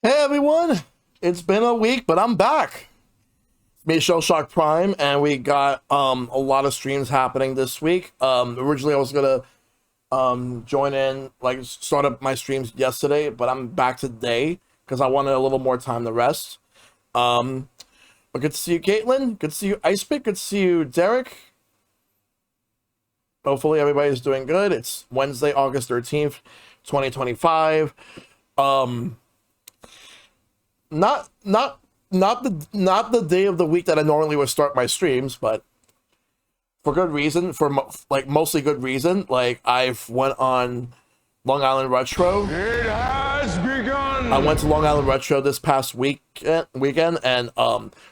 Hey everyone, it's been a week, but I'm back. Me, ShellshockPrime, and we got a lot of streams happening this week. Originally I was gonna join in, like start up my streams yesterday, but I'm back today because I wanted a little more time to rest. But good to see you, Caitlin. Good to see you, Icepick. Good to see you, Derek. Hopefully everybody's doing good. It's Wednesday, August 13th, 2025. Not the day of the week that I normally would start my streams, but for good reason, mostly good reason. Like I've went on Long Island Retro. It has begun. I went to Long Island Retro this past weekend, and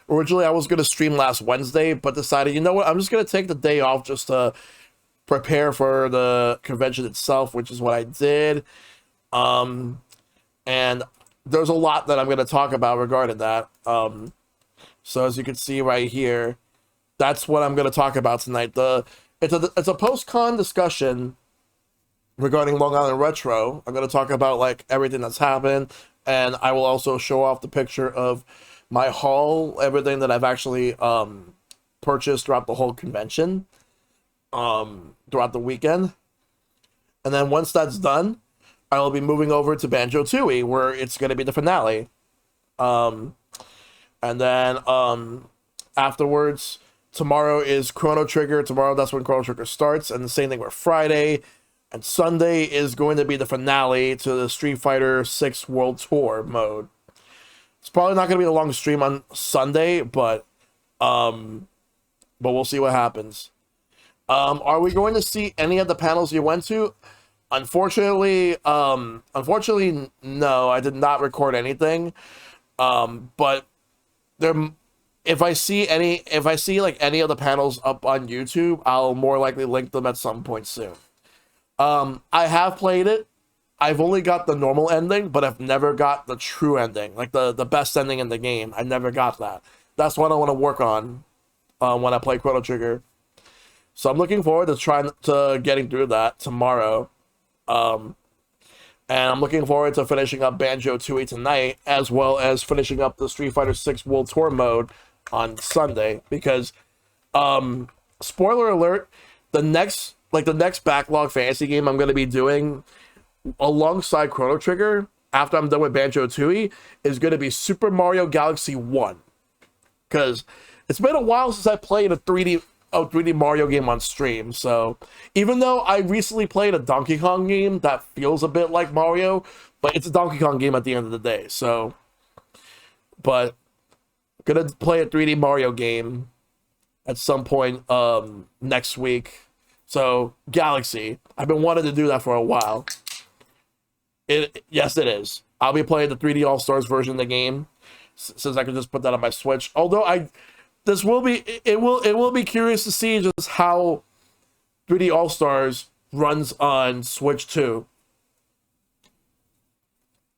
originally I was gonna stream last Wednesday, but decided, you know what, I'm just gonna take the day off just to prepare for the convention itself, which is what I did. And there's a lot that I'm going to talk about regarding that. So as you can see right here, that's what I'm going to talk about tonight. It's a post-con discussion regarding Long Island Retro. I'm going to talk about like everything that's happened, and I will also show off the picture of my haul, everything that I've actually purchased throughout the whole convention, throughout the weekend. And then once that's done, I will be moving over to Banjo-Tooie, where it's going to be the finale. And then afterwards, tomorrow is Chrono Trigger. Tomorrow, that's when Chrono Trigger starts. And the same thing with Friday. And Sunday is going to be the finale to the Street Fighter 6 World Tour mode. It's probably not going to be a long stream on Sunday, but we'll see what happens. Are we going to see any of the panels you went to? Unfortunately, no, I did not record anything. But if I see like any of the panels up on YouTube, I'll more likely link them at some point soon. I have played it. I've only got the normal ending, but I've never got the true ending, like the best ending in the game. I never got that. That's what I want to work on when I play Chrono Trigger. So I'm looking forward to getting through that tomorrow. And I'm looking forward to finishing up Banjo-Tooie tonight, as well as finishing up the Street Fighter 6 World Tour mode on Sunday, because spoiler alert, the next backlog fantasy game I'm going to be doing alongside Chrono Trigger after I'm done with Banjo-Tooie is going to be Super Mario Galaxy 1, because it's been a while since I played a 3D Mario game on stream. So even though I recently played a Donkey Kong game that feels a bit like Mario, but it's a Donkey Kong game at the end of the day. So, but gonna play a 3D Mario game at some point next week. So Galaxy, I've been wanting to do that for a while. Yes, it is. I'll be playing the 3D All Stars version of the game, since I can just put that on my Switch. Although this will be it will be curious to see just how 3D All Stars runs on Switch 2.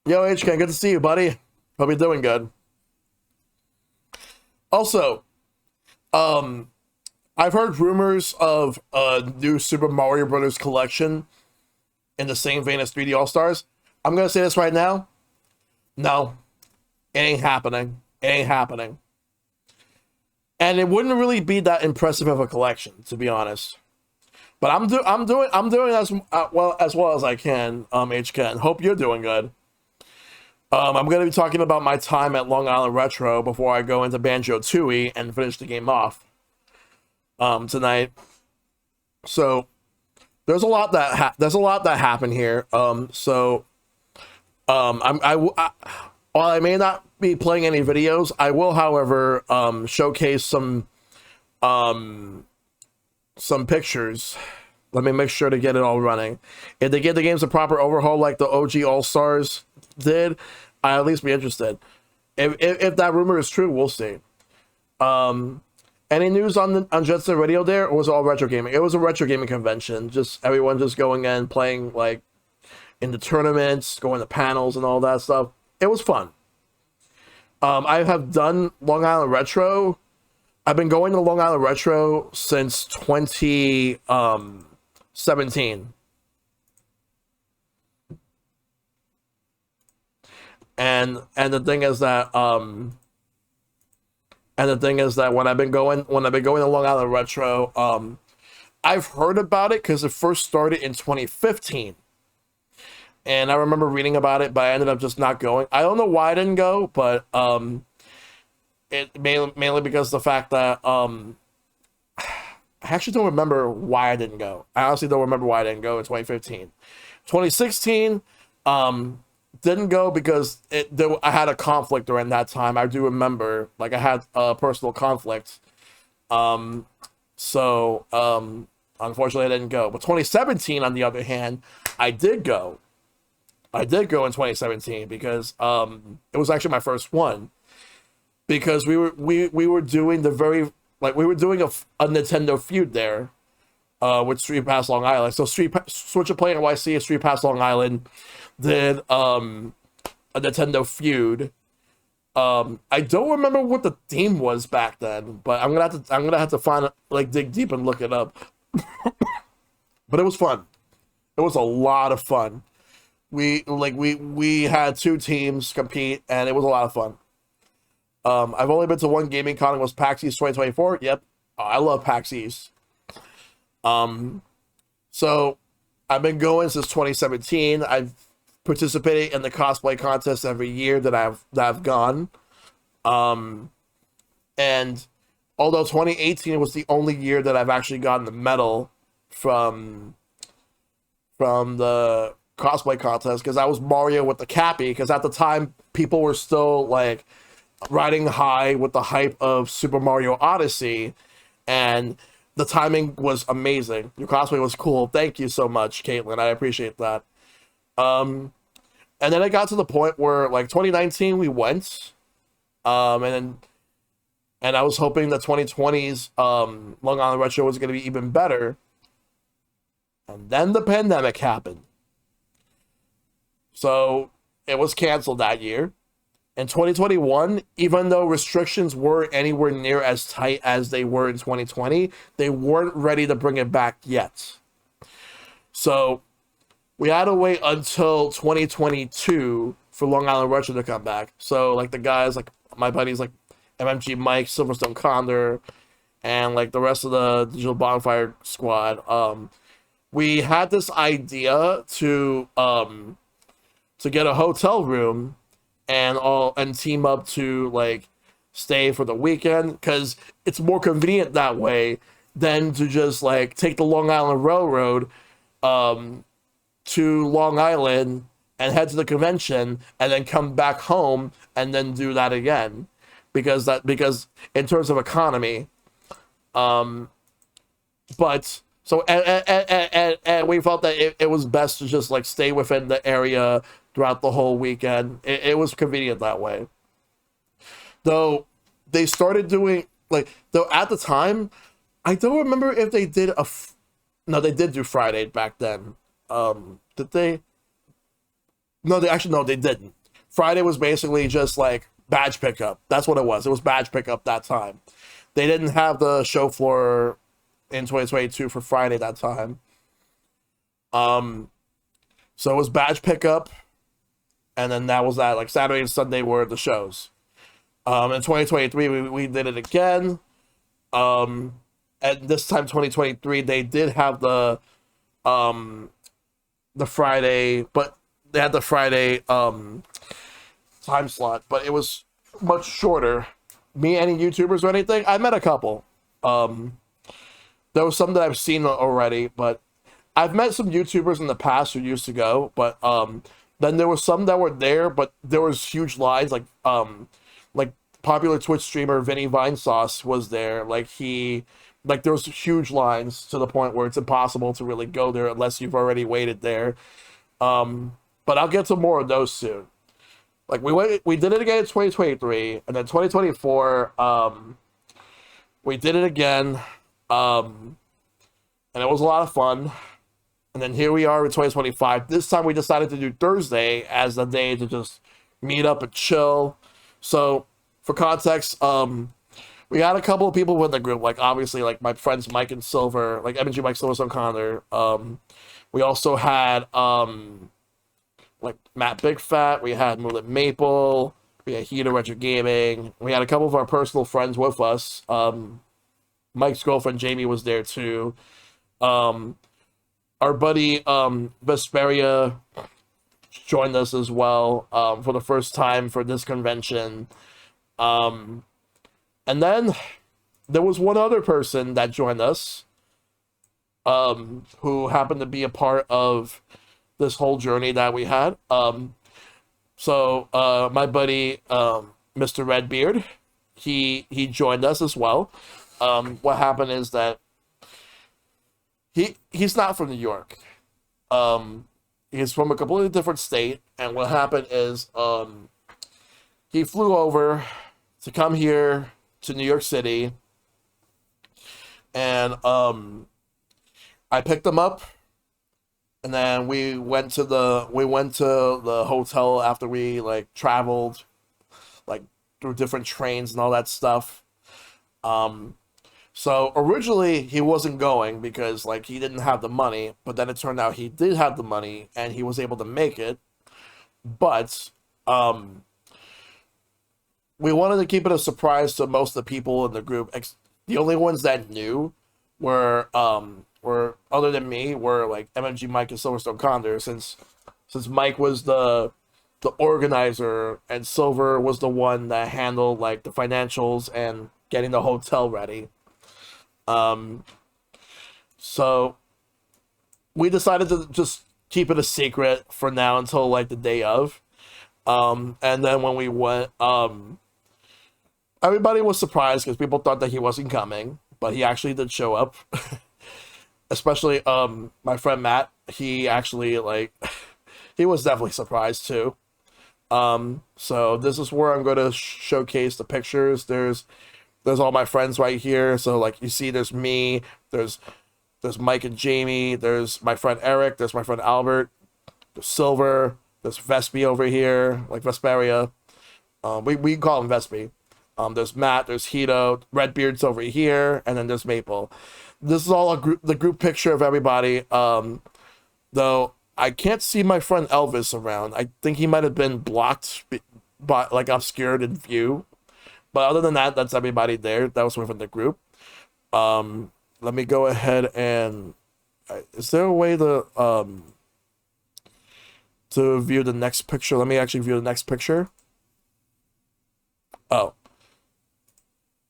Yo, HK, good to see you, buddy. Hope you're doing good. Also, I've heard rumors of a new Super Mario Brothers collection in the same vein as 3D All Stars. I'm gonna say this right now. No, it ain't happening. It ain't happening. And it wouldn't really be that impressive of a collection, to be honest. But I'm doing as well as I can, HK. And hope you're doing good. I'm gonna be talking about my time at Long Island Retro before I go into Banjo-Tooie and finish the game off tonight. So there's a lot that happened here. While I may not be playing any videos, I will, however, showcase some pictures. Let me make sure to get it all running. If they give the games a proper overhaul like the OG All Stars did, I'll at least be interested. If that rumor is true, we'll see. Any news on Jet Set Radio there, or was it all retro gaming? It was a retro gaming convention. Just everyone just going in, playing like in the tournaments, going to panels and all that stuff. It was fun. I have done Long Island Retro. I've been going to Long Island Retro since 2017. And the thing is that when I've been going to Long Island Retro, I've heard about it because it first started in 2015. And I remember reading about it, but I ended up just not going. I don't know why I didn't go, but it mainly because of the fact that I actually don't remember why I didn't go. I honestly don't remember why I didn't go in 2015. 2016, didn't go because I had a conflict during that time. I do remember, like, I had a personal conflict. So unfortunately I didn't go. But 2017, on the other hand, I did go. I did go in 2017 because it was actually my first one, because we were doing a Nintendo feud there with Street Pass Long Island. So Switch of Play NYC and Street Pass Long Island did a Nintendo feud. I don't remember what the theme was back then, but I'm gonna have to find it, like dig deep and look it up. But it was fun. It was a lot of fun. We had two teams compete, and it was a lot of fun. I've only been to one gaming con. It was PAX East 2024. Yep, I love PAX East. So I've been going since 2017. I've participated in the cosplay contest every year that I've gone. And although 2018 was the only year that I've actually gotten the medal from the cosplay contest, because I was Mario with the Cappy, because at the time people were still like riding high with the hype of Super Mario Odyssey, and the timing was amazing. Your cosplay was cool. Thank you so much, Caitlin. I appreciate that. And then it got to the point where, like, 2019 we went, and I was hoping that 2020's Long Island Retro was going to be even better, and then the pandemic happened. So it was canceled that year. In 2021, even though restrictions weren't anywhere near as tight as they were in 2020, they weren't ready to bring it back yet. So we had to wait until 2022 for Long Island Retro to come back. So, like, the guys, like my buddies, like MMG Mike, Silverstone Condor, and like the rest of the Digital Bonfire squad, we had this idea to get a hotel room and team up to like stay for the weekend, because it's more convenient that way than to just like take the Long Island Railroad to Long Island and head to the convention and then come back home and then do that again, because in terms of economy, but so and we felt that it was best to just like stay within the area throughout the whole weekend. It was convenient that way. Though they started doing like though at the time, I don't remember if they did no, they did do Friday back then. Did they? No, they actually no, they didn't. Friday was basically just like badge pickup. That's what it was. It was badge pickup that time. They didn't have the show floor in 2022 for Friday that time. Um, so it was badge pickup, and then that was that. Like Saturday and Sunday were the shows. In 2023, we did it again. And this time, 2023, they did have the Friday, but they had the Friday time slot, but it was much shorter. Me, any YouTubers or anything? I met a couple. Um, there was some that I've seen already, but I've met some YouTubers in the past who used to go, but then there was some that were there, but there was huge lines. Like popular Twitch streamer Vinny Vinesauce was there. Like there was huge lines to the point where it's impossible to really go there unless you've already waited there. But I'll get to more of those soon. Like we did it again in 2023, and then 2024, we did it again, and it was a lot of fun. And then here we are in 2025. This time we decided to do Thursday as the day to just meet up and chill. So, for context, we had a couple of people in the group, like obviously like my friends Mike and Silver, like MG Mike Silver O'Connor. We also had like Matt Big Fat, we had Moonlit Maple, we had Heater Retro Gaming, we had a couple of our personal friends with us. Mike's girlfriend Jamie was there too. Um, our buddy Vesperia joined us as well for the first time for this convention. Um, and then there was one other person that joined us who happened to be a part of this whole journey that we had. So my buddy Mr. Redbeard, he joined us as well. What happened is that he's not from New York. He's from a completely different state, and what happened is he flew over to come here to New York City, and I picked him up, and then we went to the hotel after we like traveled like through different trains and all that stuff. Um, so originally he wasn't going because like he didn't have the money, but then it turned out he did have the money and he was able to make it. But um, we wanted to keep it a surprise to most of the people in the group. The only ones that knew were other than me were like MMG Mike and Silverstone Condor, since Mike was the organizer and Silver was the one that handled like the financials and getting the hotel ready. Um, so we decided to just keep it a secret for now until like the day of. And then when we went, everybody was surprised because people thought that he wasn't coming, but he actually did show up. Especially my friend Matt, he actually like he was definitely surprised too. So this is where I'm going to showcase the pictures. There's all my friends right here. So like you see, there's me, there's Mike and Jamie, there's my friend Eric, there's my friend Albert, there's Silver, there's Vespi over here, like Vesperia. We call him Vespi. There's Matt, there's Hito, Redbeard's over here, and then there's Maple. This is all the group picture of everybody. Though I can't see my friend Elvis around. I think he might have been blocked, but like obscured in view. But other than that, that's everybody there. That was within the group. Let me go ahead and is there a way to view the next picture? Let me actually view the next picture. Oh,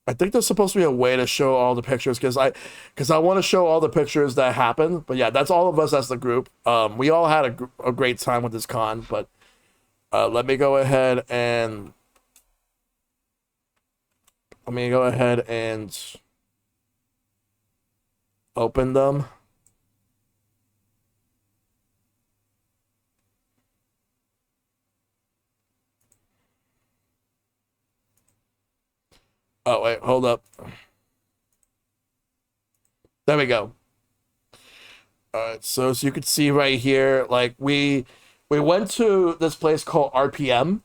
I think there's supposed to be a way to show all the pictures because I want to show all the pictures that happened. But yeah, that's all of us as the group. We all had a great time with this con, but let me go ahead and open them. Oh wait, hold up. There we go. All right, so as you can see right here, like we went to this place called RPM,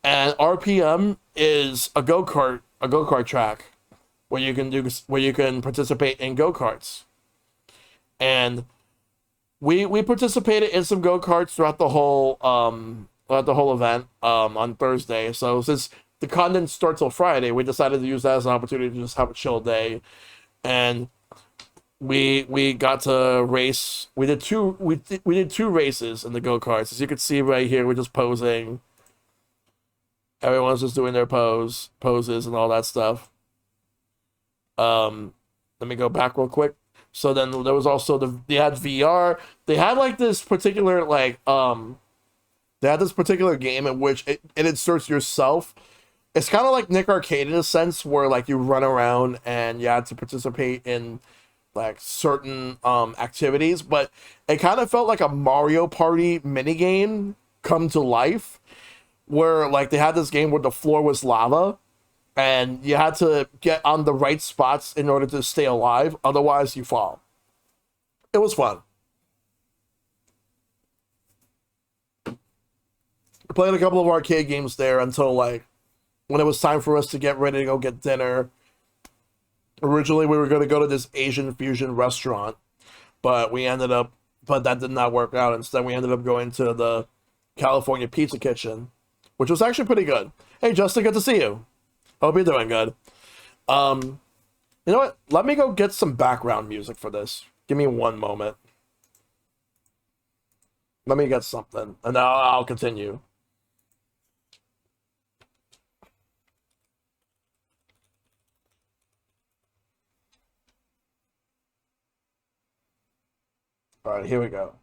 and RPM is a go kart track where you can participate in go karts, and we participated in some go karts throughout the whole event on Thursday. So since the con didn't start till Friday, we decided to use that as an opportunity to just have a chill day, and we got to race. We did two races in the go karts. As you can see right here, we're just posing. Everyone's just doing their poses and all that stuff. Let me go back real quick. So then there was also they had VR. They had like this particular they had this particular game in which it inserts yourself. It's kind of like Nick Arcade in a sense, where like you run around and you had to participate in like certain activities, but it kind of felt like a Mario Party minigame come to life, where like they had this game where the floor was lava and you had to get on the right spots in order to stay alive, otherwise you fall. It was fun. Played a couple of arcade games there until like when it was time for us to get ready to go get dinner. Originally, we were going to go to this Asian fusion restaurant, but that did not work out. Instead, we ended up going to the California Pizza Kitchen, which was actually pretty good. Hey, Justin, good to see you. Hope you're doing good. You know what? Let me go get some background music for this. Give me one moment. Let me get something, and I'll continue. All right, here we go.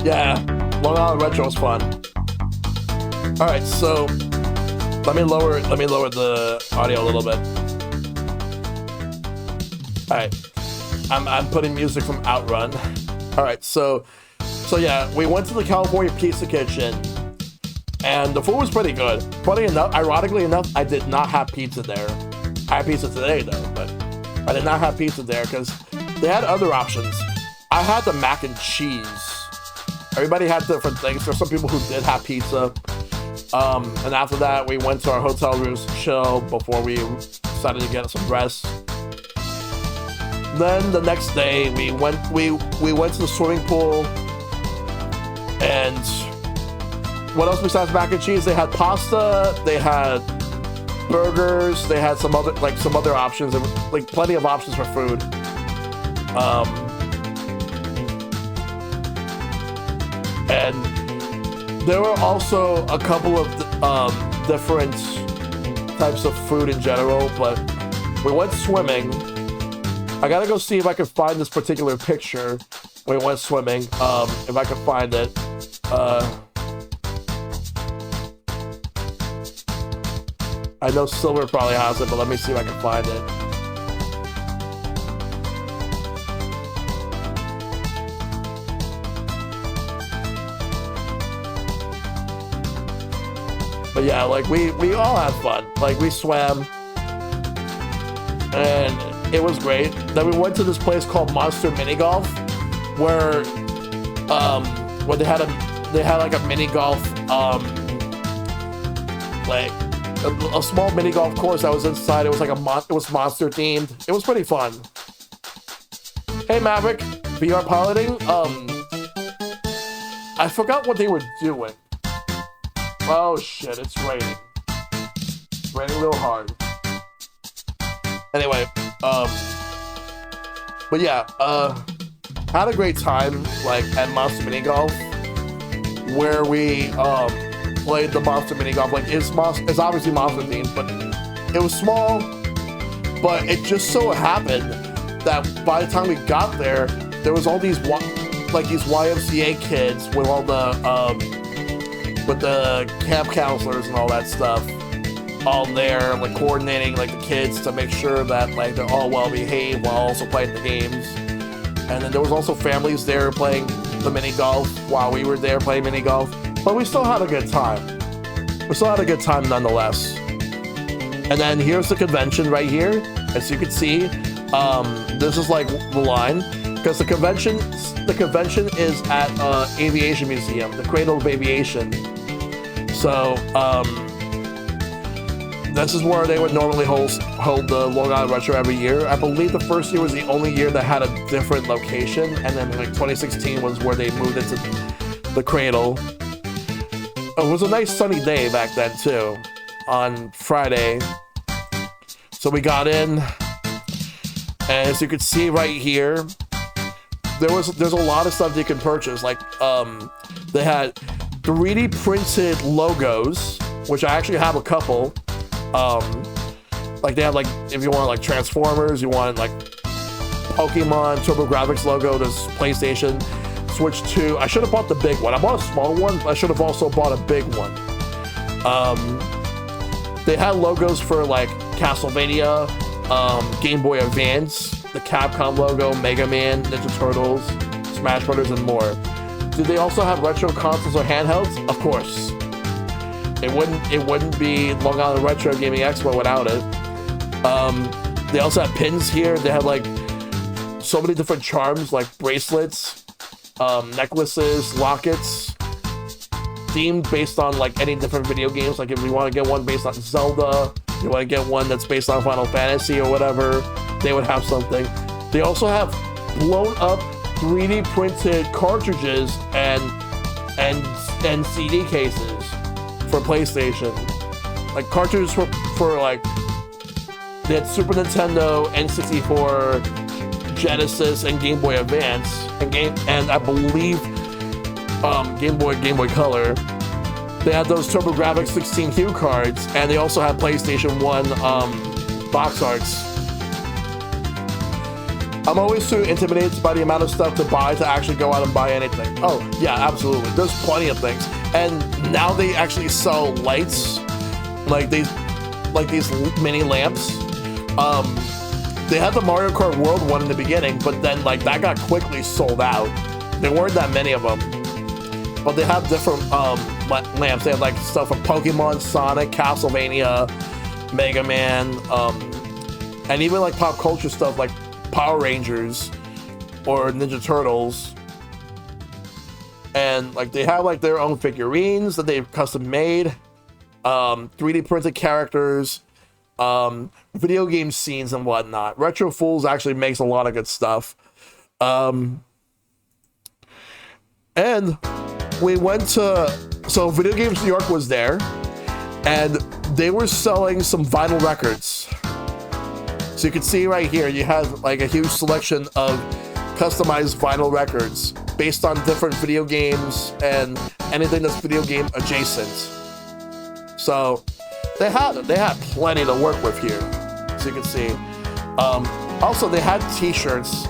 Yeah, Long Island Retro was fun. All right, so let me lower the audio a little bit. All right, I'm putting music from Outrun. All right, so yeah, we went to the California Pizza Kitchen, and the food was pretty good. Funny enough, ironically enough, I did not have pizza there. I had pizza today though, but I did not have pizza there because they had other options. I had the mac and cheese. Everybody had different things. There's some people who did have pizza. And after that, we went to our hotel rooms to chill before we decided to get some rest. Then the next day, we went to the swimming pool. And what else besides mac and cheese? They had pasta, they had burgers, they had some other options, like plenty of options for food. And there were also a couple of different types of food in general, but we went swimming. I gotta go see if I can find this particular picture. We went swimming, if I can find it. I know Silver probably has it, but let me see if I can find it. But yeah, like we all had fun. Like we swam, and it was great. Then we went to this place called Monster Mini Golf, where they had like a mini golf, like a small mini golf course that was inside. It was like it was monster themed. It was pretty fun. Hey Maverick, VR piloting. I forgot what they were doing. Oh shit, it's raining. It's raining real hard. Anyway, but yeah, had a great time, like, at Monster Mini Golf, where we, played the Monster Mini Golf. Like, it's obviously monster themed, but it was small, but it just so happened that by the time we got there, there was all these, these YMCA kids with all the, with the camp counselors and all that stuff. all there, like coordinating like the kids to make sure that like they're all well behaved while also playing the games. And then there was also families there playing the mini golf while we were there playing mini golf. But we still had a good time. We still had a good time nonetheless. And then here's the convention right here. As you can see, this is like the line, because the convention is at Aviation Museum, the Cradle of Aviation. So this is where they would normally hold the Long Island Retro every year. I believe the first year was the only year that had a different location, and then like 2016 was where they moved into the Cradle. It was a nice sunny day back then too, on Friday. So we got in, and as you can see right here, there's a lot of stuff you can purchase. Like they had 3D printed logos, which I actually have a couple. Like they have like, if you want like Transformers, you want like Pokemon, TurboGrafx logo, there's PlayStation, Switch 2. I should have bought the big one. I bought a small one, but I should have also bought a big one. They had logos for like Castlevania, Game Boy Advance, the Capcom logo, Mega Man, Ninja Turtles, Smash Brothers, and more. Do they also have retro consoles or handhelds? Of course. It wouldn't be Long Island Retro Gaming Expo without it. They also have pins here. They have like so many different charms, like bracelets, necklaces, lockets, themed based on like any different video games. Like if you want to get one based on Zelda, you want to get one that's based on Final Fantasy or whatever, they would have something. They also have blown up 3D printed cartridges and CD cases for PlayStation. Like cartridges for like, they had Super Nintendo, N64, Genesis, and Game Boy Advance, and I believe Game Boy Color. They had those TurboGrafx 16 Hue cards, and they also had PlayStation 1 box arts. I'm always too intimidated by the amount of stuff to buy to actually go out and buy anything. Oh, yeah, absolutely. There's plenty of things. And now they actually sell lights, like these mini lamps. They had the Mario Kart World one in the beginning, but then like that got quickly sold out. There weren't that many of them. But they have different lamps. They have like stuff from Pokemon, Sonic, Castlevania, Mega Man, and even like pop culture stuff like Power Rangers or Ninja Turtles. And like they have like their own figurines that they've custom made, 3D printed characters, video game scenes and whatnot. Retro Fools actually makes a lot of good stuff. And we went to, so Video Games New York was there, and they were selling some vinyl records. So you can see right here, you have like a huge selection of customized vinyl records based on different video games and anything that's video game adjacent. So they had plenty to work with here, so you can see. Also, they had T-shirts.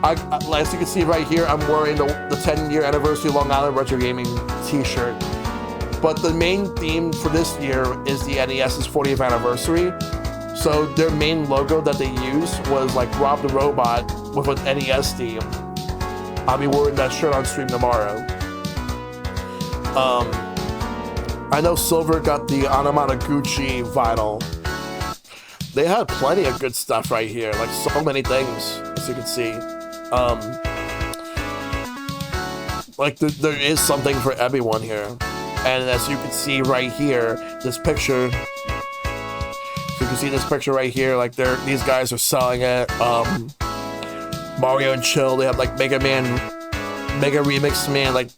As you can see right here, I'm wearing the 10-year anniversary Long Island Retro Gaming T-shirt. But the main theme for this year is the NES's 40th anniversary. So their main logo that they used was like Rob the Robot with an NES theme. I'll be wearing that shirt on stream tomorrow. I know Silver got the Anamanaguchi vinyl. They had plenty of good stuff right here, like so many things, as you can see. Like there is something for everyone here. And as you can see right here, this picture, you can see this picture right here, like these guys are selling it. Mario and Chill, they have like Mega Remix Man, like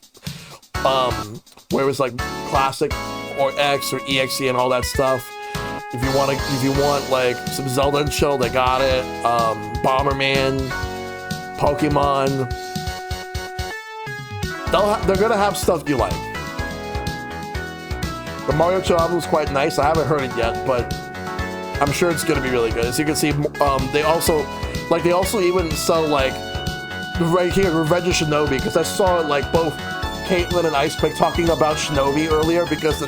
where it was like classic or X or EXE and all that stuff. If you want like some Zelda and Chill, they got it. Bomberman, Pokemon. They're gonna have stuff you like. The Mario Chill album is quite nice. I haven't heard it yet, but I'm sure it's gonna be really good. As you can see, they also even sell like right here Revenge of Shinobi, because I saw it like both Caitlyn and Ice Pick talking about Shinobi earlier because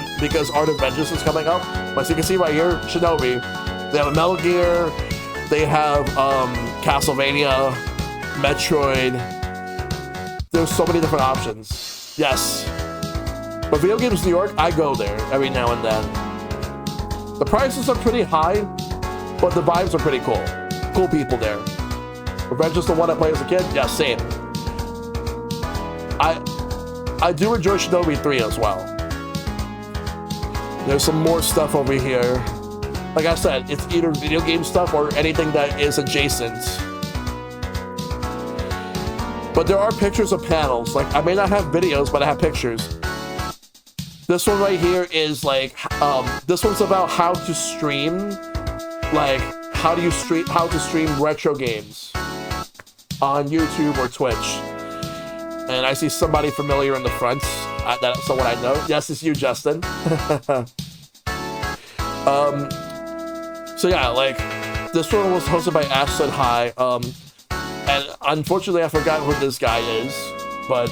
Art of Vengeance is coming up. But as you can see right here, Shinobi. They have a Metal Gear. They have Castlevania, Metroid. There's so many different options. Yes. But Video Games New York, I go there every now and then. The prices are pretty high, but the vibes are pretty cool. Cool people there. Revenge is the one I played as a kid? Yeah, same. I do enjoy Shinobi 3 as well. There's some more stuff over here. Like I said, it's either video game stuff or anything that is adjacent. But there are pictures of panels. Like, I may not have videos, but I have pictures. This one right here is like, this one's about how to stream. Like, how to stream retro games on YouTube or Twitch. And I see somebody familiar in the front. That's someone I know. Yes, it's you, Justin. So yeah, like, this one was hosted by Ash Said Hi. And unfortunately, I forgot who this guy is. But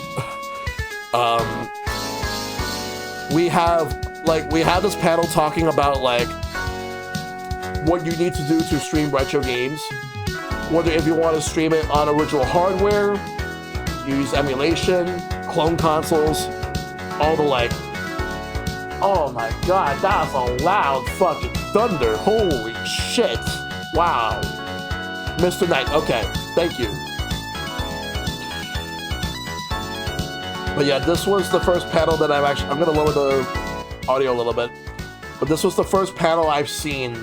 we have this panel talking about like what you need to do to stream retro games. Whether if you want to stream it on original hardware, use emulation, clone consoles, all the like. Oh my god, that's a loud fucking thunder. Holy shit. Wow. Mr. Knight, okay, thank you. But yeah, this was the first panel that I'm gonna lower the audio a little bit. But this was the first panel I've seen.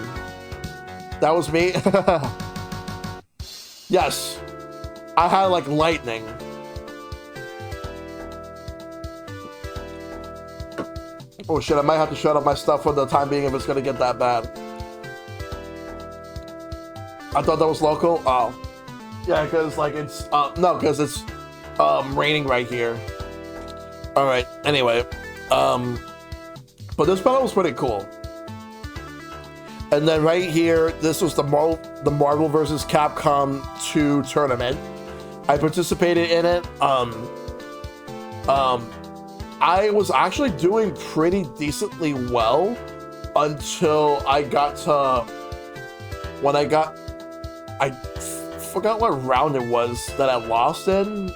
That was me. Yes. I had like lightning. Oh shit, I might have to shut up my stuff for the time being if it's gonna get that bad. I thought that was local? Oh. Yeah, because like it's, no, because it's raining right here. Alright, anyway. But this panel was pretty cool. And then right here, this was the Marvel vs. Capcom 2 tournament. I participated in it. I was actually doing pretty decently well until I got to I forgot what round it was that I lost in.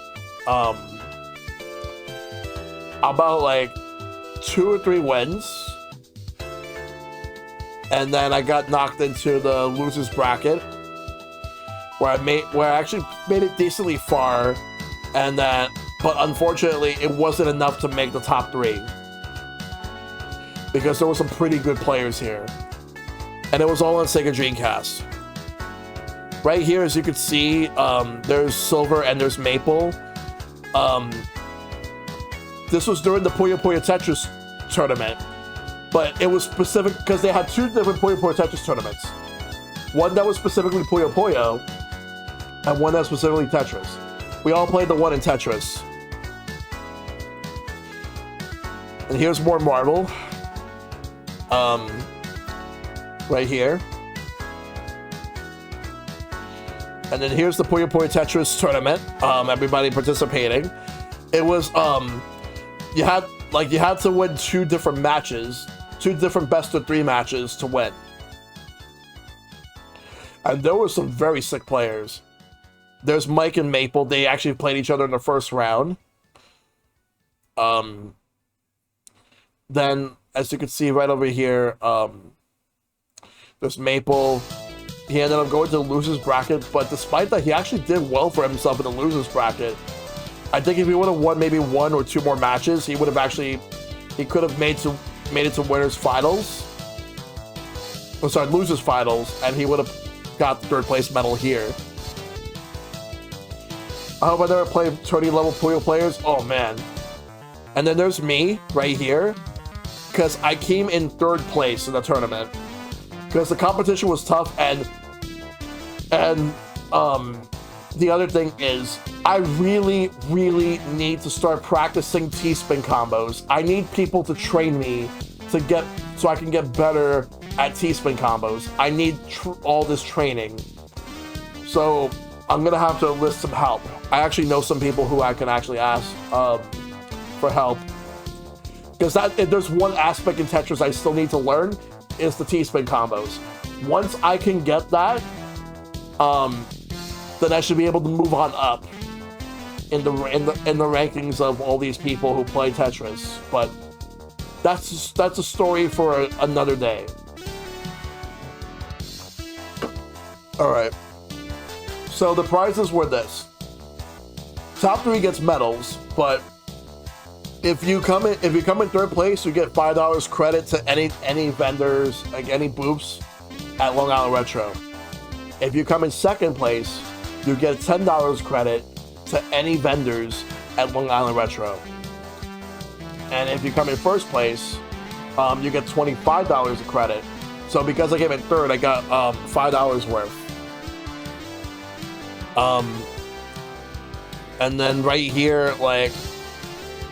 About like 2 or 3 wins. And then I got knocked into the losers bracket where I actually made it decently far, and that, but unfortunately it wasn't enough to make the top 3 because there were some pretty good players here, and it was all on Sega Dreamcast. Right here, as you can see, there's Silver and there's Maple. This was during the Puyo Puyo Tetris tournament, but it was specific because they had 2 different Puyo Puyo Tetris tournaments. One that was specifically Puyo Puyo, and one that was specifically Tetris. We all played the one in Tetris. And here's more Marvel. Right here. And then here's the Puyo Puyo Tetris tournament. Everybody participating. It was you had to win 2 different matches, 2 different best of 3 matches to win. And there were some very sick players. There's Mike and Maple. They actually played each other in the first round. Then, as you can see right over here, there's Maple. He ended up going to the losers bracket, but despite that, he actually did well for himself in the losers bracket. I think if he would have won maybe 1 or 2 more matches, he could have made it to winners finals. Oh, sorry, losers finals, and he would have got the 3rd place medal here. I hope I never play 30 level Puyo players. Oh man. And then there's me right here, because I came in 3rd place in the tournament because the competition was tough, and the other thing is, I really, really need to start practicing T-spin combos. I need people to train me so I can get better at T-spin combos. I need all this training. So I'm gonna have to enlist some help. I actually know some people who I can actually ask for help. Because if there's one aspect in Tetris I still need to learn, is the T-spin combos. Once I can get that, then I should be able to move on up in the rankings of all these people who play Tetris. But that's a story for another day. All right. So the prizes were this: top 3 gets medals, but if you come in third place, you get $5 credit to any vendors, like any booths at Long Island Retro. If you come in second place, you get $10 credit to any vendors at Long Island Retro. And if you come in first place, you get $25 of credit. So because I came in third, I got $5 worth. And then right here, like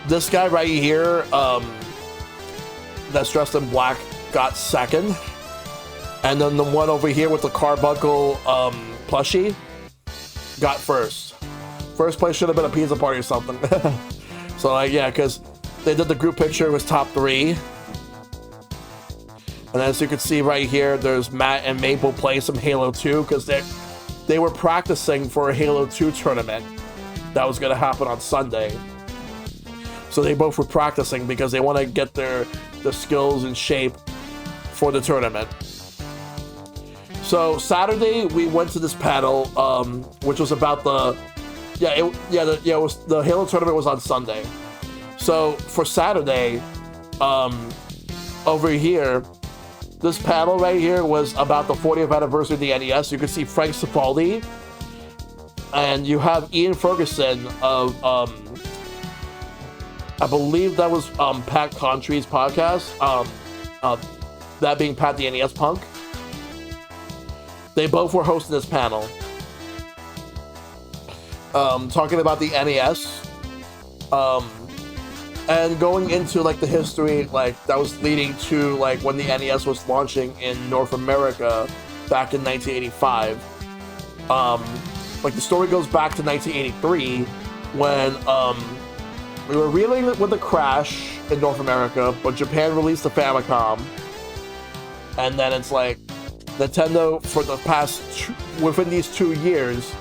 this guy right here, that's dressed in black, got second. And then the one over here with the carbuncle plushie got first. First place should have been a pizza party or something. So like, yeah, because they did the group picture, it was top 3. And as you can see right here, there's Matt and Maple playing some Halo 2 because they were practicing for a Halo 2 tournament that was going to happen on Sunday. So they both were practicing because they want to get their skills in shape for the tournament. So Saturday we went to this panel, which was about the Halo tournament was on Sunday. So for Saturday, over here, this panel right here was about the 40th anniversary of the NES. You can see Frank Cifaldi, and you have Ian Ferguson of, I believe that was Pat Contree's podcast, that being Pat the NES Punk. They both were hosting this panel, talking about the NES, and going into like the history like that was leading to like when the NES was launching in North America back in 1985. Like the story goes back to 1983 when we were reeling with a crash in North America, but Japan released the Famicom, and then it's like Nintendo for the past within these 2 years,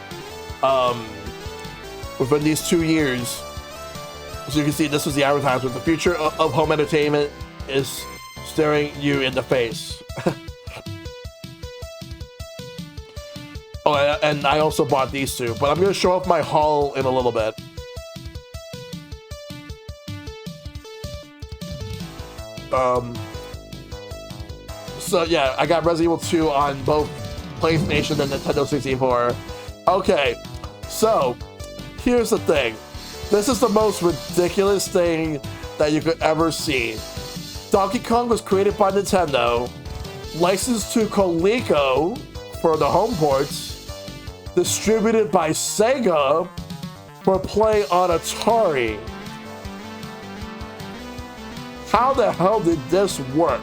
as you can see, this was the advertisement. The future of home entertainment is staring you in the face. Oh, and I also bought these two, but I'm going to show off my haul in a little bit. So yeah, I got Resident Evil 2 on both PlayStation and Nintendo 64. Okay, so here's the thing. This is the most ridiculous thing that you could ever see. Donkey Kong was created by Nintendo, licensed to Coleco for the home ports, distributed by Sega for play on Atari. How the hell did this work?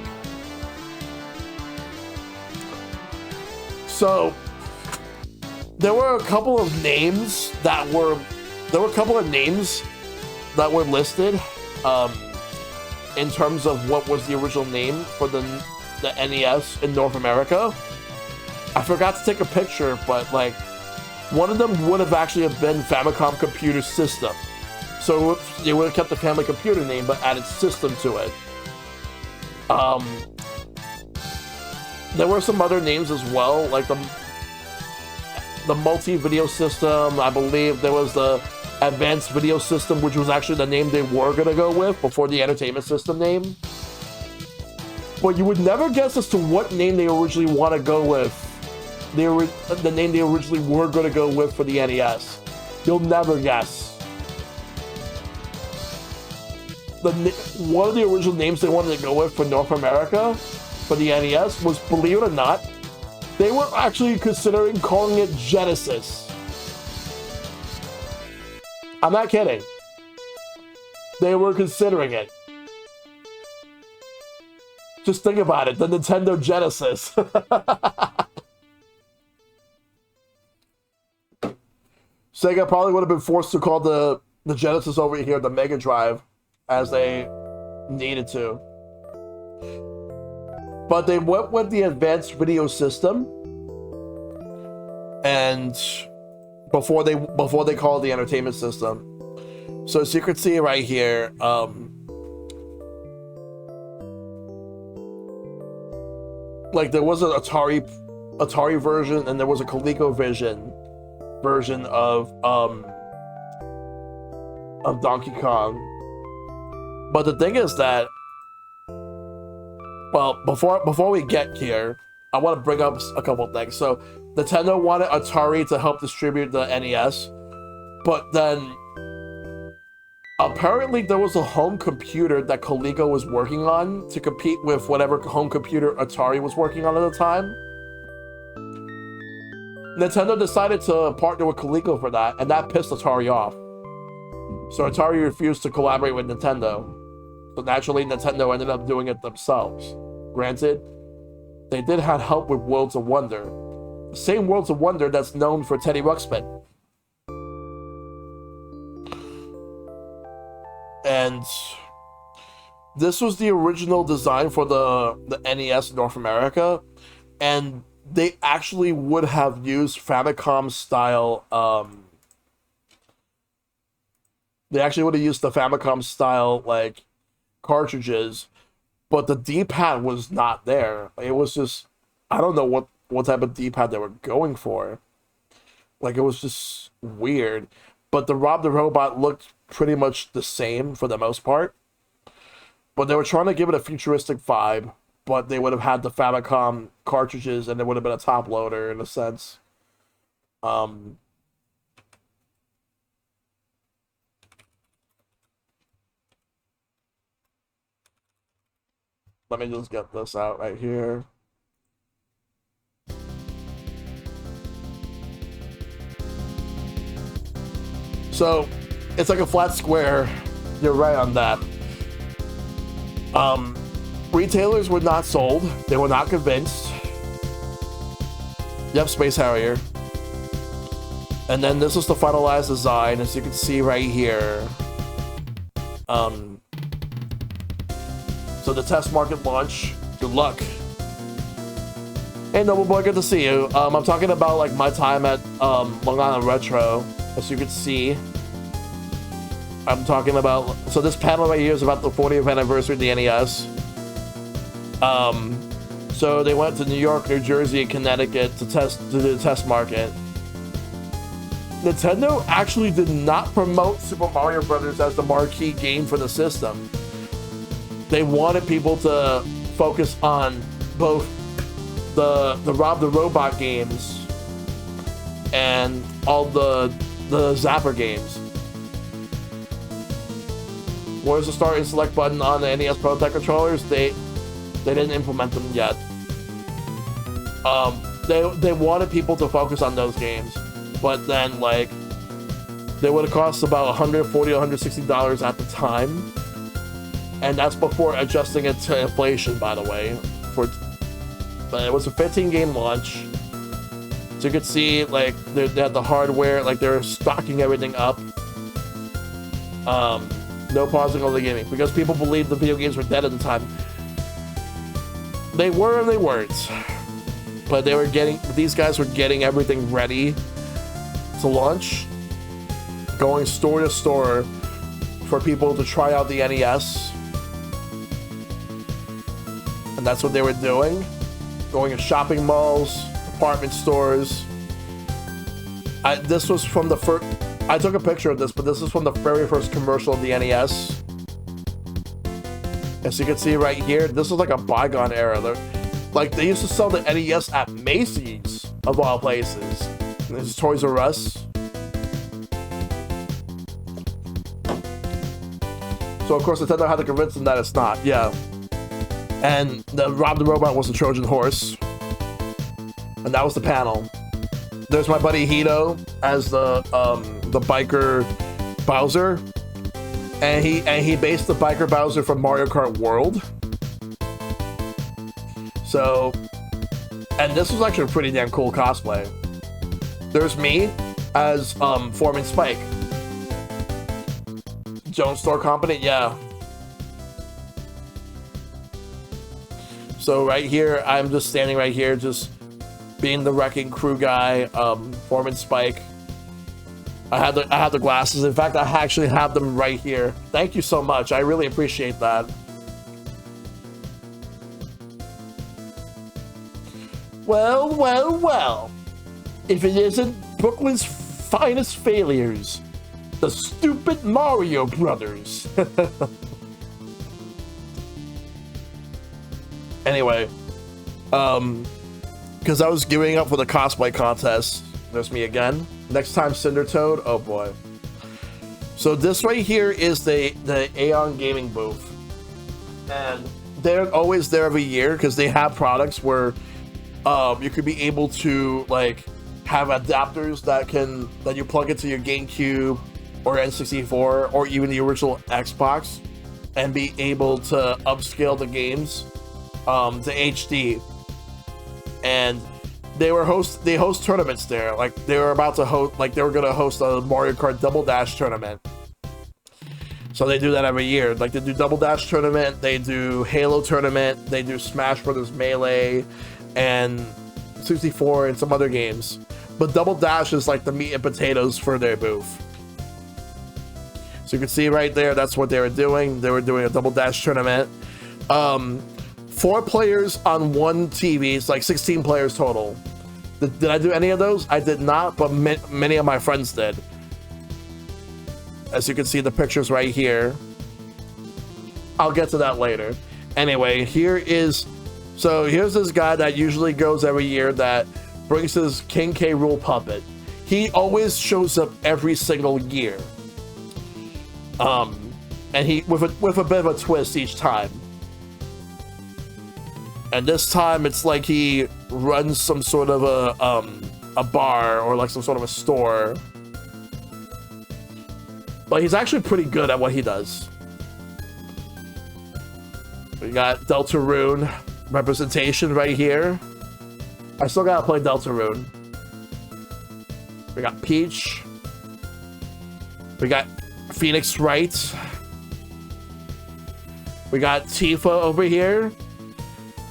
So, there were a couple of names that were listed in terms of what was the original name for the NES in North America. I forgot to take a picture, but like one of them would have actually been Famicom Computer System. So they would have kept the Family Computer name but added system to it. There were some other names as well, like the multi-video system. I believe there was the advanced video system, which was actually the name they were going to go with before the entertainment system name. But you would never guess as to what name they originally want to go with. The name they originally were going to go with for the NES. You'll never guess. One of the original names they wanted to go with for North America for the NES was, believe it or not, they were actually considering calling it Genesis. I'm not kidding. They were considering it. Just think about it, the Nintendo Genesis. Sega probably would have been forced to call the Genesis over here the Mega Drive. as they needed to. But they went with the advanced video system, and before they called it the entertainment system. So as you can see right here, like there was an Atari version, and there was a ColecoVision version of Donkey Kong. But the thing is that, well, before we get here, I want to bring up a couple things. So Nintendo wanted Atari to help distribute the NES, but then apparently there was a home computer that Coleco was working on to compete with whatever home computer Atari was working on at the time. Nintendo decided to partner with Coleco for that, and that pissed Atari off. So Atari refused to collaborate with Nintendo. So naturally, Nintendo ended up doing it themselves. Granted, they did have help with Worlds of Wonder. The same Worlds of Wonder that's known for Teddy Ruxpin. And this was the original design for the NES North America. And they actually would have used Famicom style, they actually would have used the Famicom style, like, cartridges, but the D-pad was not there. It was just, I don't know what type of D-pad they were going for. Like, it was just weird. But the Rob the Robot looked pretty much the same for the most part. But they were trying to give it a futuristic vibe, but they would have had the Famicom cartridges, and there would have been a top loader in a sense. Let me just get this out right here. So, it's like a flat square. You're right on that. Retailers were not sold. They were not convinced. Yep, Space Harrier. And then this is the finalized design, as you can see right here. So the test market launch, good luck. Hey Noble Boy, good to see you. I'm talking about like my time at Long Island Retro, as you can see. I'm talking about, so this panel right here is about the 40th anniversary of the NES. So they went to New York, New Jersey, and Connecticut to do the test market. Nintendo actually did not promote Super Mario Bros. As the marquee game for the system. They wanted people to focus on both the Rob the Robot games and all the Zapper games. Where's the start and select button on the NES prototype controllers? They didn't implement them yet. They wanted people to focus on those games, but then like they would have cost about $140 to $160 at the time. And that's before adjusting it to inflation, by the way. But it was a 15-game launch. So you could see, like, they had the hardware, like, they're stocking everything up. No pausing on the gaming, because people believed the video games were dead at the time. They were and they weren't. But these guys were getting everything ready to launch. Going store to store for people to try out the NES. And that's what they were doing. Going to shopping malls, department stores. This was from the first... I took a picture of this, but this is from the very first commercial of the NES. As you can see right here, this is like a bygone era. They used to sell the NES at Macy's, of all places. And this is Toys R Us. So of course Nintendo had to convince them that it's not, yeah. And the Rob the Robot was the Trojan horse. And that was the panel. There's my buddy Hito as the biker Bowser. And he based the biker Bowser from Mario Kart World. So, and this was actually a pretty damn cool cosplay. There's me as Foreman Spike. Jones Store Company, yeah. So right here, I'm just standing right here, just being the wrecking crew guy, Foreman Spike. I had the glasses. In fact, I actually have them right here. Thank you so much. I really appreciate that. Well, well, well. If it isn't Brooklyn's finest failures, the stupid Mario Brothers. Anyway, because I was giving up for the cosplay contest. There's me again. Next time, Cinder Toad. Oh boy. So this right here is the Aeon Gaming booth, and they're always there every year because they have products where you could be able to like have adapters that you plug into your GameCube or N64 or even the original Xbox, and be able to upscale the games to HD. And they host tournaments there. Like they were about to host, like they were gonna host a Mario Kart Double Dash tournament. So they do that every year. Like they do Double Dash tournament, they do Halo tournament, they do Smash Brothers Melee, and 64 and some other games. But Double Dash is like the meat and potatoes for their booth. So you can see right there, that's what they were doing. They were doing a Double Dash tournament. 4 players on one TV. It's like 16 players total. Did I do any of those? I did not, but many of my friends did. As you can see the pictures right here. I'll get to that later. Anyway, here's this guy that usually goes every year that brings his King K. Rool puppet. He always shows up every single year. And he with a bit of a twist each time. And this time it's like he runs some sort of a bar or like some sort of a store. But he's actually pretty good at what he does. We got Deltarune representation right here. I still gotta play Deltarune. We got Peach. We got Phoenix Wright. We got Tifa over here.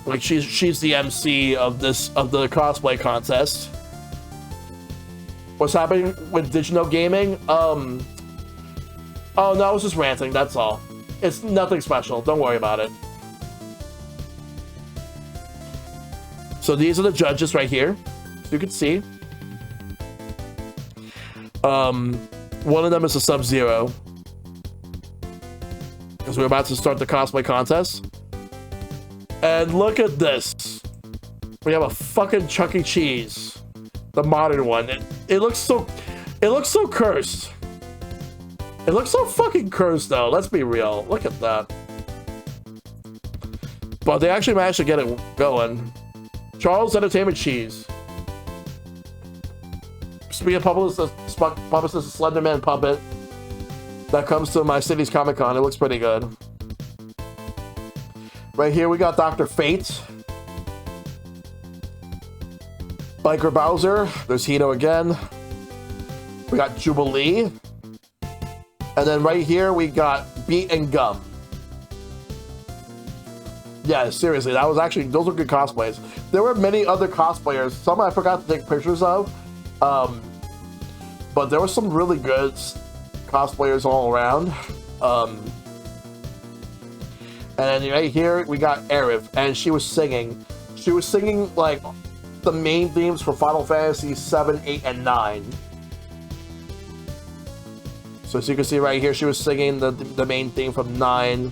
Like she's the MC of the cosplay contest. What's happening with Digital Gaming? Oh no, I was just ranting, that's all. It's nothing special, don't worry about it. So these are the judges right here. You can see. One of them is a Sub-Zero. Because we're about to start the cosplay contest. And look at this. We have a fucking Chuck E. Cheese. The modern one. It looks so cursed. It looks so fucking cursed though, let's be real. Look at that. But they actually managed to get it going. Charles Entertainment Cheese. Speaking of puppets, this is a Slenderman puppet that comes to my city's Comic-Con. It looks pretty good. Right here we got Dr. Fate. Biker Bowser. There's Hito again. We got Jubilee. And then right here we got Beat and Gum. Yeah, seriously, that was actually, those were good cosplays. There were many other cosplayers. Some I forgot to take pictures of. But there were some really good cosplayers all around. And right here we got Aerith, and she was singing. She was singing like the main themes for Final Fantasy 7, 8, and 9. So as you can see right here, she was singing the main theme from 9.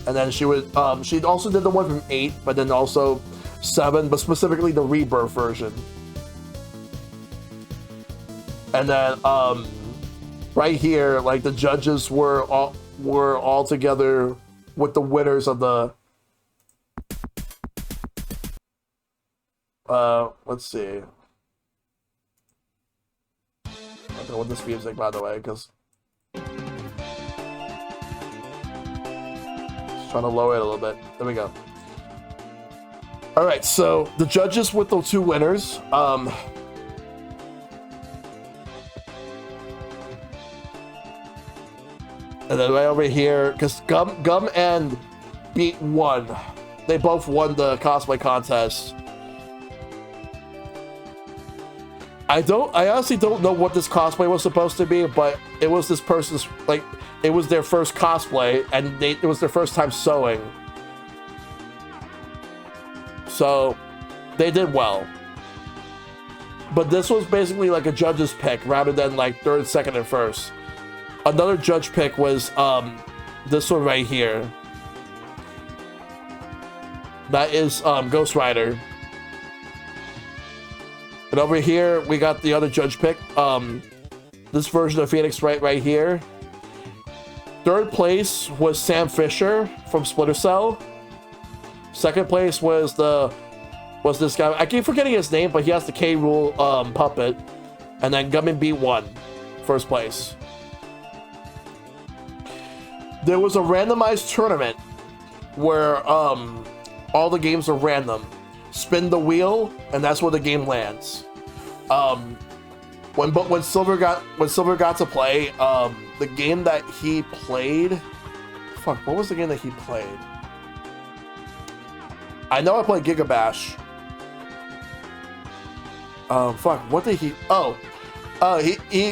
And then she also did the one from 8, but then also 7, but specifically the Rebirth version. And then right here, like the judges were all together with the winners of the let's see. I don't know what this music, by the way, because trying to lower it a little bit. There we go. All right, so the judges with the 2 winners. And then right over here, because Gum and Beat won. They both won the cosplay contest. I honestly don't know what this cosplay was supposed to be, but it was this person's, like, it was their first cosplay, and it was their first time sewing. So, they did well. But this was basically like a judge's pick, rather than like third, second, and first. Another judge pick was this one right here. That is Ghost Rider. And over here, we got the other judge pick. This version of Phoenix right here. Third place was Sam Fisher from Splinter Cell. Second place was this guy. I keep forgetting his name, but he has the K. Rool puppet. And then Gummin Beat won first place. There was a randomized tournament where all the games are random. Spin the wheel, and that's where the game lands. When Silver got to play, the game that he played. Fuck, what was the game that he played? I know I played Giga Bash. Fuck, what did he?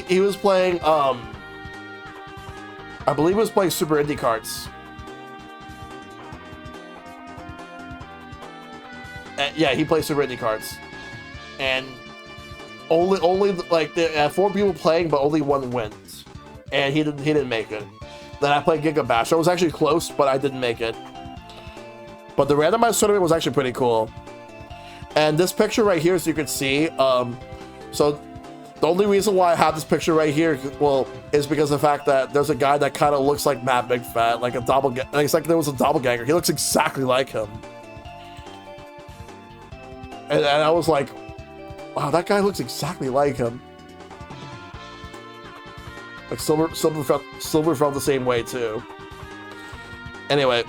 He was playing. I believe he was playing Super Indie Carts. Yeah, he plays Super Indie Carts, and only like there are 4 people playing, but only 1 wins, and he didn't make it. Then I played Giga Bash. I was actually close, but I didn't make it. But the randomized tournament was actually pretty cool. And this picture right here, as you can see, so the only reason why I have this picture right here, well, is because of the fact that there's a guy that kind of looks like Matt Big Fat, like a doppelganger. It's like there was a doppelganger. He looks exactly like him. And I was like, wow, that guy looks exactly like him. Like Silver felt the same way too. Anyway,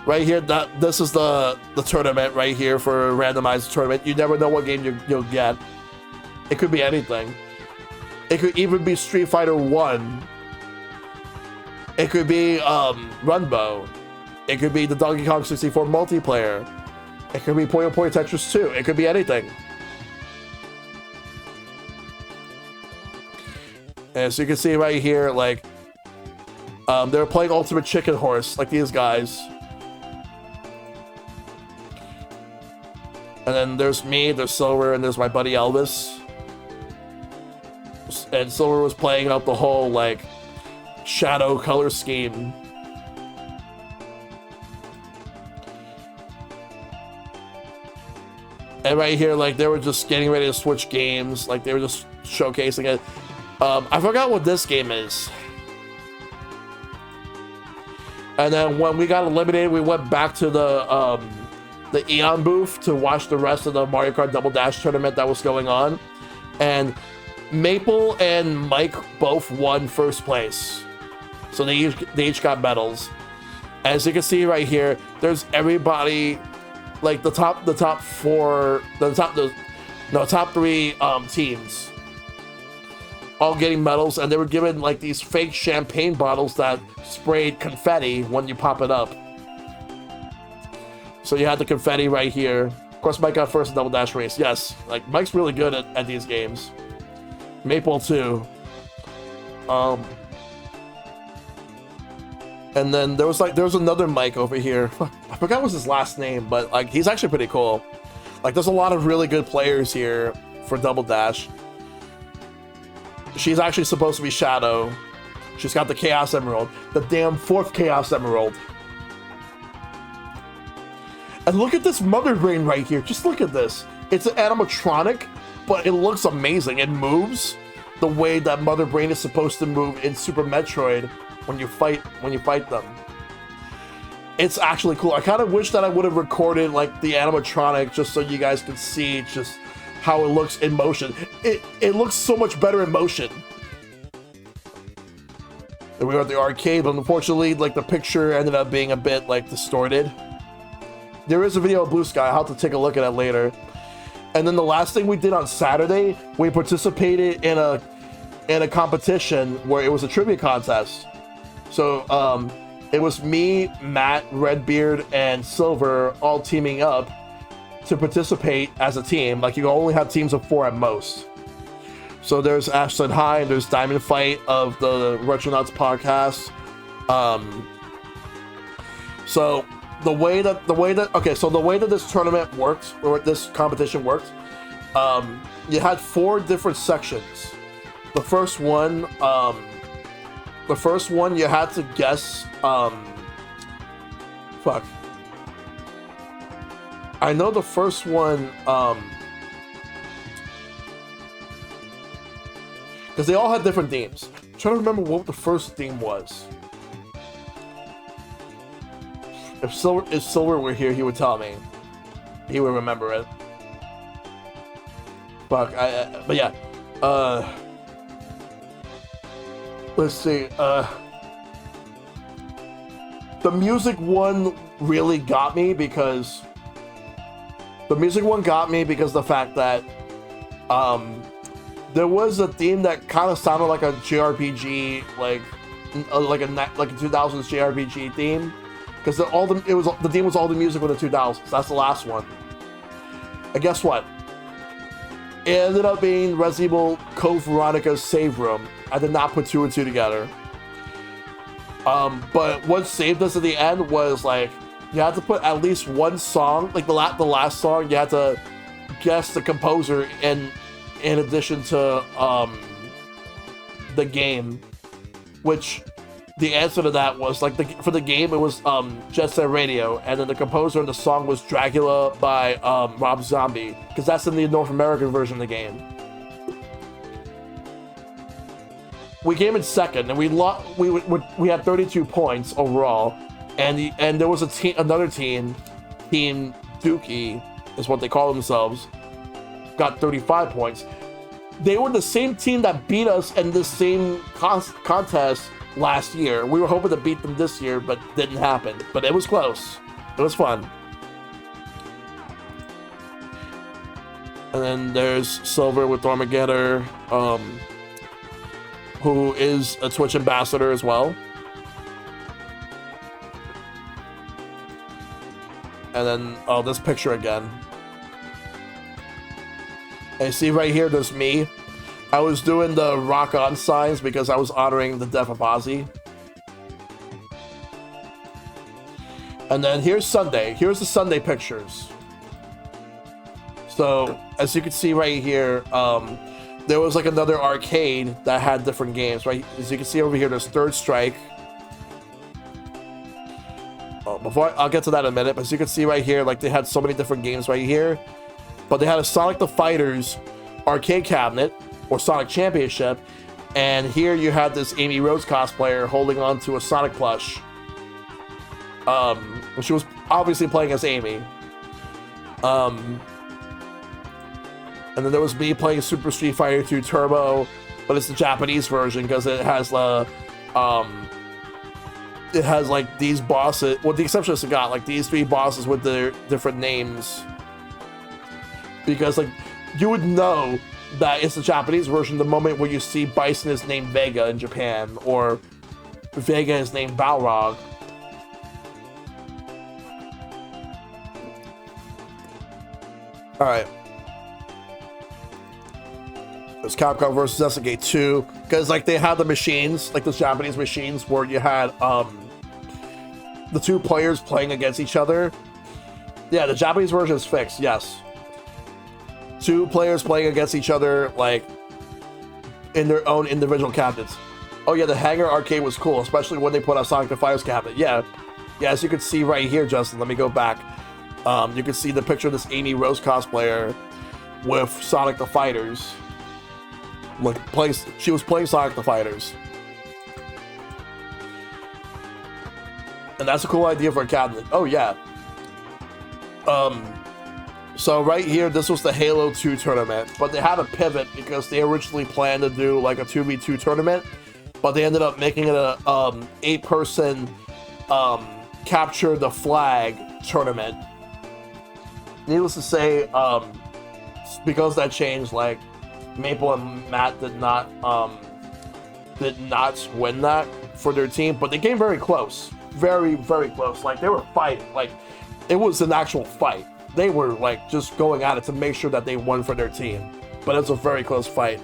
right here, this is the tournament right here for a randomized tournament. You never know what game you'll get. It could be anything. It could even be Street Fighter 1. It could be Runbow. It could be the Donkey Kong 64 multiplayer. It could be Puyo Puyo Tetris 2. It could be anything. And so you can see right here, like, they're playing Ultimate Chicken Horse, like these guys. And then there's me, there's Silver, and there's my buddy Elvis. And Silver was playing out the whole, like, shadow color scheme. And right here, like, they were just getting ready to switch games. Like, they were just showcasing it. I forgot what this game is. And then when we got eliminated, we went back to the Eon booth to watch the rest of the Mario Kart Double Dash tournament that was going on. And Maple and Mike both won first place. So they each got medals. As you can see right here, there's everybody, like the top 3 teams all getting medals, and they were given like these fake champagne bottles that sprayed confetti when you pop it up. So you had the confetti right here. Of course, Mike got first in Double Dash race. Yes, like Mike's really good at these games. Maple too. And then there was another Mike over here. I forgot what was his last name, but like he's actually pretty cool. Like there's a lot of really good players here for Double Dash. She's actually supposed to be Shadow. She's got the Chaos Emerald, the damn 4th Chaos Emerald. And look at this Mother Brain right here. Just look at this. It's an animatronic, but it looks amazing. It moves the way that Mother Brain is supposed to move in Super Metroid when you fight them. It's actually cool. I kind of wish that I would have recorded like the animatronic just so you guys could see just how it looks in motion. It looks so much better in motion. And we were at the arcade, but unfortunately, like the picture ended up being a bit like distorted. There is a video of Blue Sky. I'll have to take a look at it later. And then the last thing we did on Saturday, we participated in a competition where it was a trivia contest. So It was me, Matt, Redbeard, and Silver all teaming up to participate as a team. Like, you only have teams of 4 at most. So there's Ashland High, and there's Diamond Fight of the Retronauts podcast. So the way that this tournament worked, or this competition worked, you had 4 different sections. The first one you had to guess. Fuck. I know the first one. Because they all had different themes. I'm trying to remember what the first theme was. If Silver were here, he would tell me. He would remember it. Fuck. But yeah. Let's see. The music one really got me because the fact that there was a theme that kind of sounded like a JRPG, like a 2000s JRPG theme, because the theme was all the music with the 2000s. That's the last one. And guess what? It ended up being Resident Evil Code Veronica's save room. I did not put 2 and 2 together. But what saved us at the end was, like, you had to put at least one song, like the last song, you had to guess the composer in addition to the game, which the answer to that was, like, for the game it was Jet Set Radio, and then the composer in the song was Dracula by Rob Zombie, because that's in the North American version of the game. We came in second, and we had 32 points overall, and there was another team, Team Dookie is what they call themselves, got 35 points. They were the same team that beat us in the same contest last year. We were hoping to beat them this year, but didn't happen. But it was close. It was fun. And then there's Silver with Armageddon, who is a Twitch ambassador as well. And then, this picture again. And you see right here, there's me. I was doing the rock on signs because I was honoring the death of Ozzy. And then here's Sunday. Here's the Sunday pictures. So, as you can see right here, there was like another arcade that had different games, right? As you can see over here, there's Third Strike. I'll get to that in a minute, but as you can see right here, like, they had so many different games right here. But they had a Sonic the Fighters arcade cabinet, or Sonic Championship, and here you had this Amy Rose cosplayer holding on to a Sonic plush. She was obviously playing as Amy. And then there was me playing Super Street Fighter 2 Turbo, but it's the Japanese version because it has like these bosses, with the exception of Sagat, like these 3 bosses with their different names. Because, like, you would know that it's the Japanese version the moment where you see Bison is named Vega in Japan, or Vega is named Balrog. Alright. There's Capcom vs. SNK 2, because, like, they had the machines, like the Japanese machines, where you had the 2 players playing against each other. Yeah, the Japanese version is fixed, yes. 2 players playing against each other, like, in their own individual cabinets. Oh yeah, the Hangar arcade was cool, especially when they put a Sonic the Fighters cabinet. Yeah, as you can see right here, Justin, let me go back. You can see the picture of this Amy Rose cosplayer with Sonic the Fighters. Look, she was playing Sonic the Fighters. And that's a cool idea for a cabinet. Oh yeah. So right here, this was the Halo 2 tournament, but they had a pivot because they originally planned to do like a 2v2 tournament, but they ended up making it a 8-person capture the flag tournament. Needless to say, because that changed, like, Maple and Matt did not win that for their team, but they came very close. very, very close. Like, they were fighting. Like, it was an actual fight. They were, like, just going at it to make sure that they won for their team. But it's a very close fight.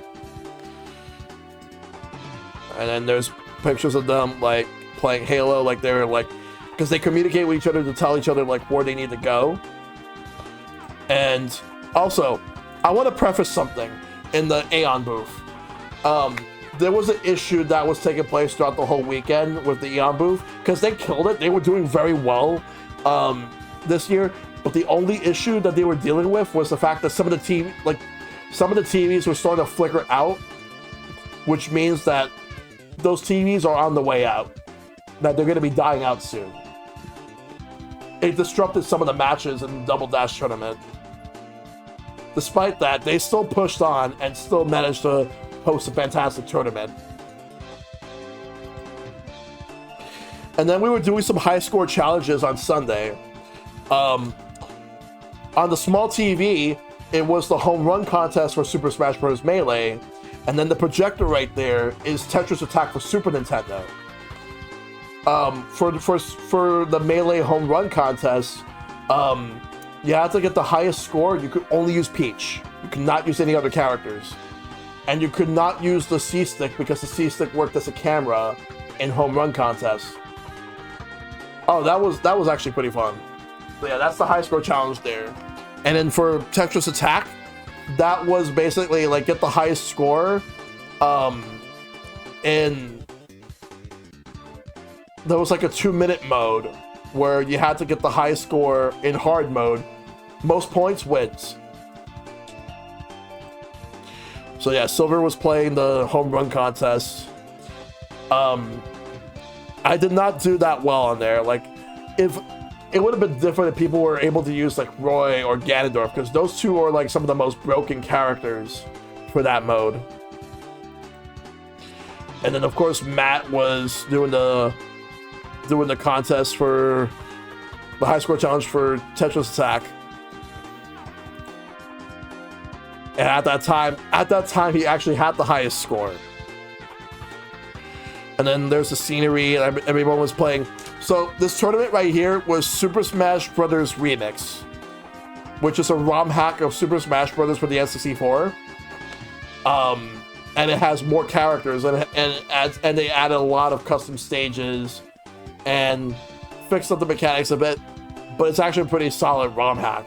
And then there's pictures of them, like, playing Halo. Like, they're, like... Because they communicate with each other to tell each other, like, where they need to go. And also, I want to preface something in the Aeon booth. There was an issue that was taking place throughout the whole weekend with the Aeon booth, because they killed it. They were doing very well this year, but the only issue that they were dealing with was the fact that some of the TVs were starting to flicker out, which means that those TVs are on the way out, that they're going to be dying out soon. It disrupted some of the matches in the Double Dash tournament. Despite that, they still pushed on and still managed to host a fantastic tournament. And then we were doing some high score challenges on Sunday. On the small TV, it was the home run contest for Super Smash Bros. Melee. And then the projector right there is Tetris Attack for Super Nintendo. For the Melee home run contest, you had to get the highest score. You could only use Peach. You could not use any other characters. And you could not use the C-Stick because the C-Stick worked as a camera in home run contests. Oh, that was actually pretty fun. So yeah, that's the high score challenge there. And then for Tetris Attack, that was basically like get the highest score. And there was like a 2-minute mode where you had to get the highest score in hard mode. Most points wins. So yeah, Silver was playing the home run contest. I did not do that well on there. Like, if it would have been different if people were able to use like Roy or Ganondorf, because those two are like some of the most broken characters for that mode. And then of course Matt was doing the contest for the high score challenge for Tetris Attack. And at that time, he actually had the highest score. And then there's the scenery, and everyone was playing. So this tournament right here was Super Smash Bros. Remix, which is a ROM hack of Super Smash Bros. For the N64. And it has more characters, and they added a lot of custom stages and fixed up the mechanics a bit. But it's actually a pretty solid ROM hack.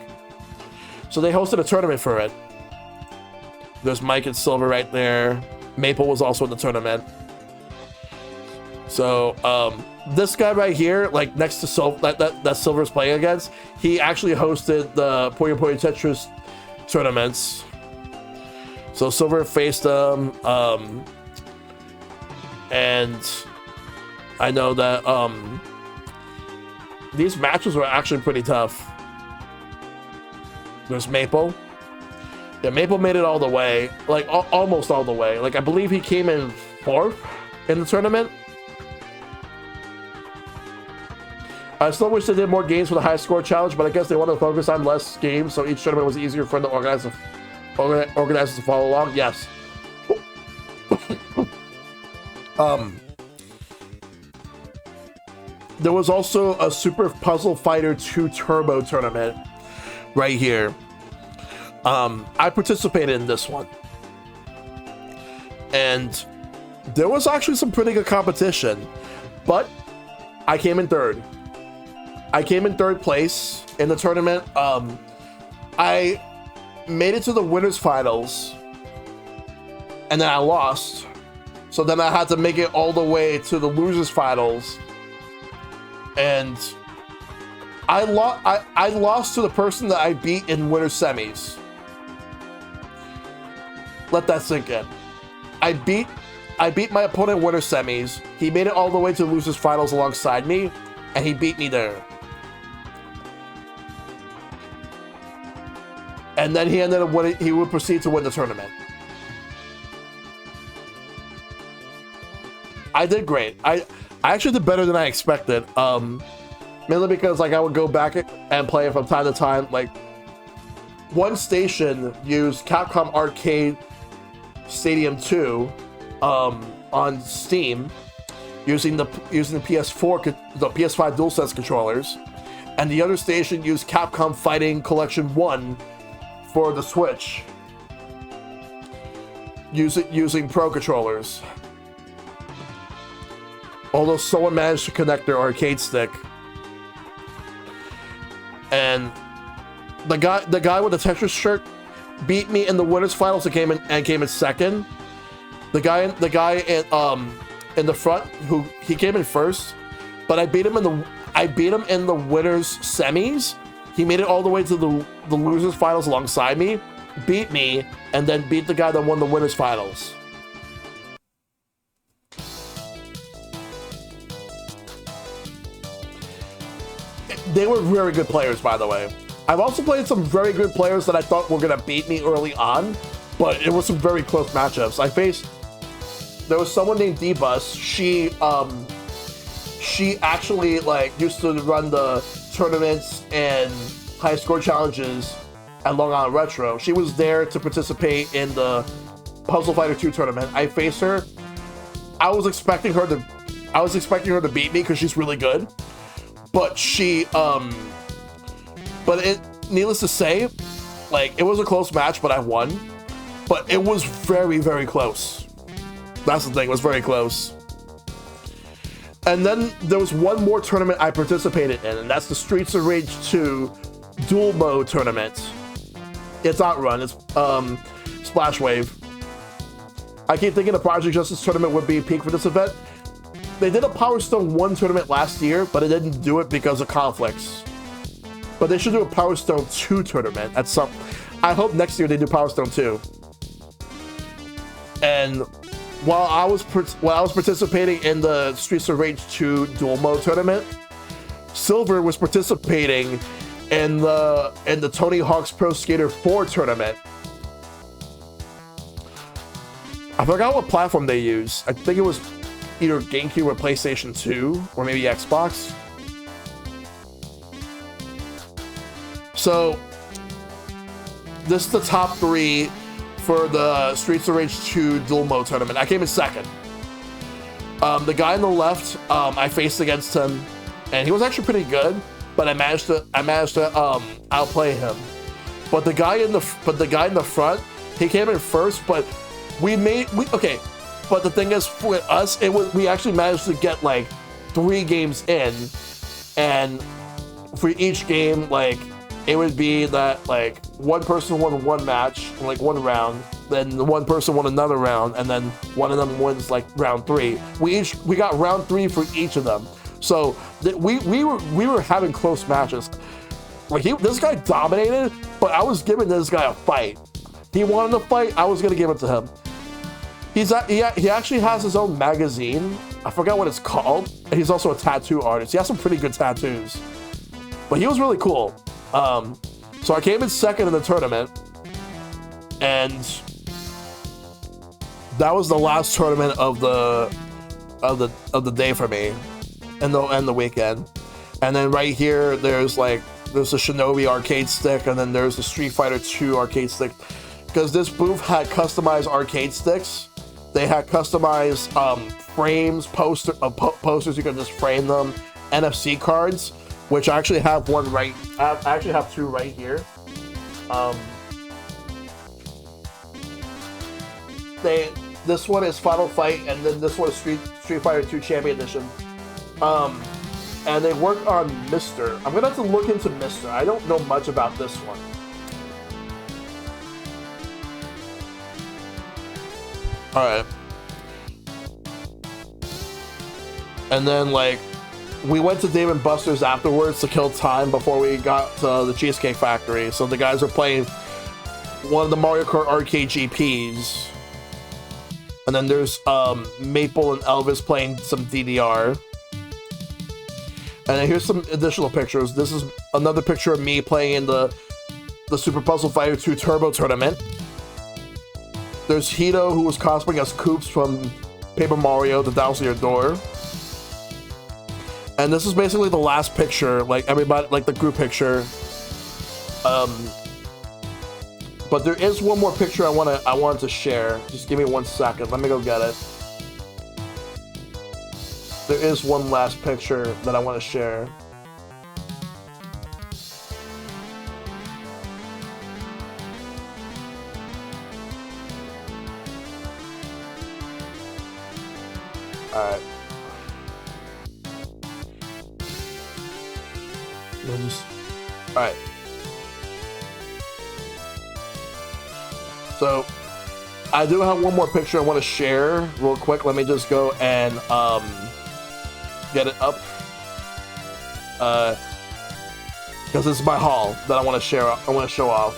So they hosted a tournament for it. There's Mike and Silver right there. Maple was also in the tournament. So, this guy right here, like next to Silver, that Silver's playing against, he actually hosted the Puyo Puyo Tetris tournaments. So Silver faced him, and I know that these matches were actually pretty tough. There's Maple. Yeah, Maple made it all the way, like almost all the way. Like, I believe he came in 4th in the tournament. I still wish they did more games for the high score challenge, but I guess they wanted to focus on less games, so each tournament was easier for the organizers to follow along. Yes. There was also a Super Puzzle Fighter 2 Turbo tournament right here. I participated in this one, and there was actually some pretty good competition, but I came in 3rd. I came in 3rd place in the tournament. I made it to the winners finals, and then I lost. So then I had to make it all the way to the losers finals, and I lost to the person that I beat in winners semis. Let that sink in. I beat my opponent in winners semis. He made it all the way to losers finals alongside me, and he beat me there. And then he ended up winning. He would proceed to win the tournament. I did great. I actually did better than I expected. Mainly because like I would go back and play it from time to time. Like, one station used Capcom Arcade Stadium 2 on Steam, using the PS4 the PS5 DualSense controllers, and the other station used Capcom Fighting Collection 1 for the Switch, using Pro controllers. Although someone managed to connect their arcade stick, and the guy with the Tetris shirt beat me in the winners finals and came in second. The guy in the front, who he came in first, but I beat him in the winners semis. He made it all the way to the losers finals alongside me, beat me, and then beat the guy that won the winners finals. They were very good players, by the way. I've also played some very good players that I thought were gonna beat me early on, but it was some very close matchups. There was someone named D-Bus. She actually like used to run the tournaments and high score challenges at Long Island Retro. She was there to participate in the Puzzle Fighter 2 tournament. I faced her. I was expecting her to beat me because she's really good. But needless to say, like, it was a close match, but I won. But it was very, very close. That's the thing, it was very close. And then there was one more tournament I participated in, and that's the Streets of Rage 2 Dual Mode tournament. It's Outrun, it's Splash Wave. I keep thinking the Project Justice tournament would be peak for this event. They did a Power Stone 1 tournament last year, but it didn't do it because of conflicts. But they should do a Power Stone 2 tournament at some... I hope next year they do Power Stone 2. And while I was participating in the Streets of Rage 2 Dual Mode tournament, Silver was participating in the Tony Hawk's Pro Skater 4 tournament. I forgot what platform they used. I think it was either GameCube or PlayStation 2, or maybe Xbox. So, this is the top 3 for the Streets of Rage 2 Dual Mode tournament. I came in second. The guy on the left, I faced against him, and he was actually pretty good, but I managed to outplay him. But the guy in the front, he came in first, but okay. But the thing is, for us, we actually managed to get like 3 games in, and for each game, like, it would be that like one person won one match, like one round, then one person won another round, and then one of them wins like round 3. We got round 3 for each of them. So we were having close matches. Like this guy dominated, but I was giving this guy a fight. He wanted to fight, I was gonna give it to him. He actually has his own magazine. I forgot what it's called. And he's also a tattoo artist. He has some pretty good tattoos. But he was really cool. So I came in second in the tournament, and that was the last tournament of the day for me, and the weekend. And then right here, there's the Shinobi arcade stick, and then there's the Street Fighter 2 arcade stick. Because this booth had customized arcade sticks. They had customized frames, posters. You can just frame them. NFC cards, which I actually have one right. I actually have 2 right here. This one is Final Fight, and then this one is Street Fighter 2 Champion Edition. And they work on Mr. I'm gonna have to look into Mr. I don't know much about this one. Alright. And then, like, we went to Dave & Buster's afterwards to kill time before we got to the Cheesecake Factory. So the guys were playing one of the Mario Kart arcade GPs. And then there's Maple and Elvis playing some DDR. And then here's some additional pictures. This is another picture of me playing in the Super Puzzle Fighter 2 Turbo Tournament. There's Hito, who was cosplaying as Koops from Paper Mario, The Douse Your Door. And this is basically the last picture, like everybody, like the group picture. But there is one more picture I wanted to share. Just give me 1 second. Let me go get it. there is one last picture that I want to share. All right. All right. So I do have one more picture I want to share real quick. Let me just go and get it up. Because this is my haul that I want to share. I want to show off.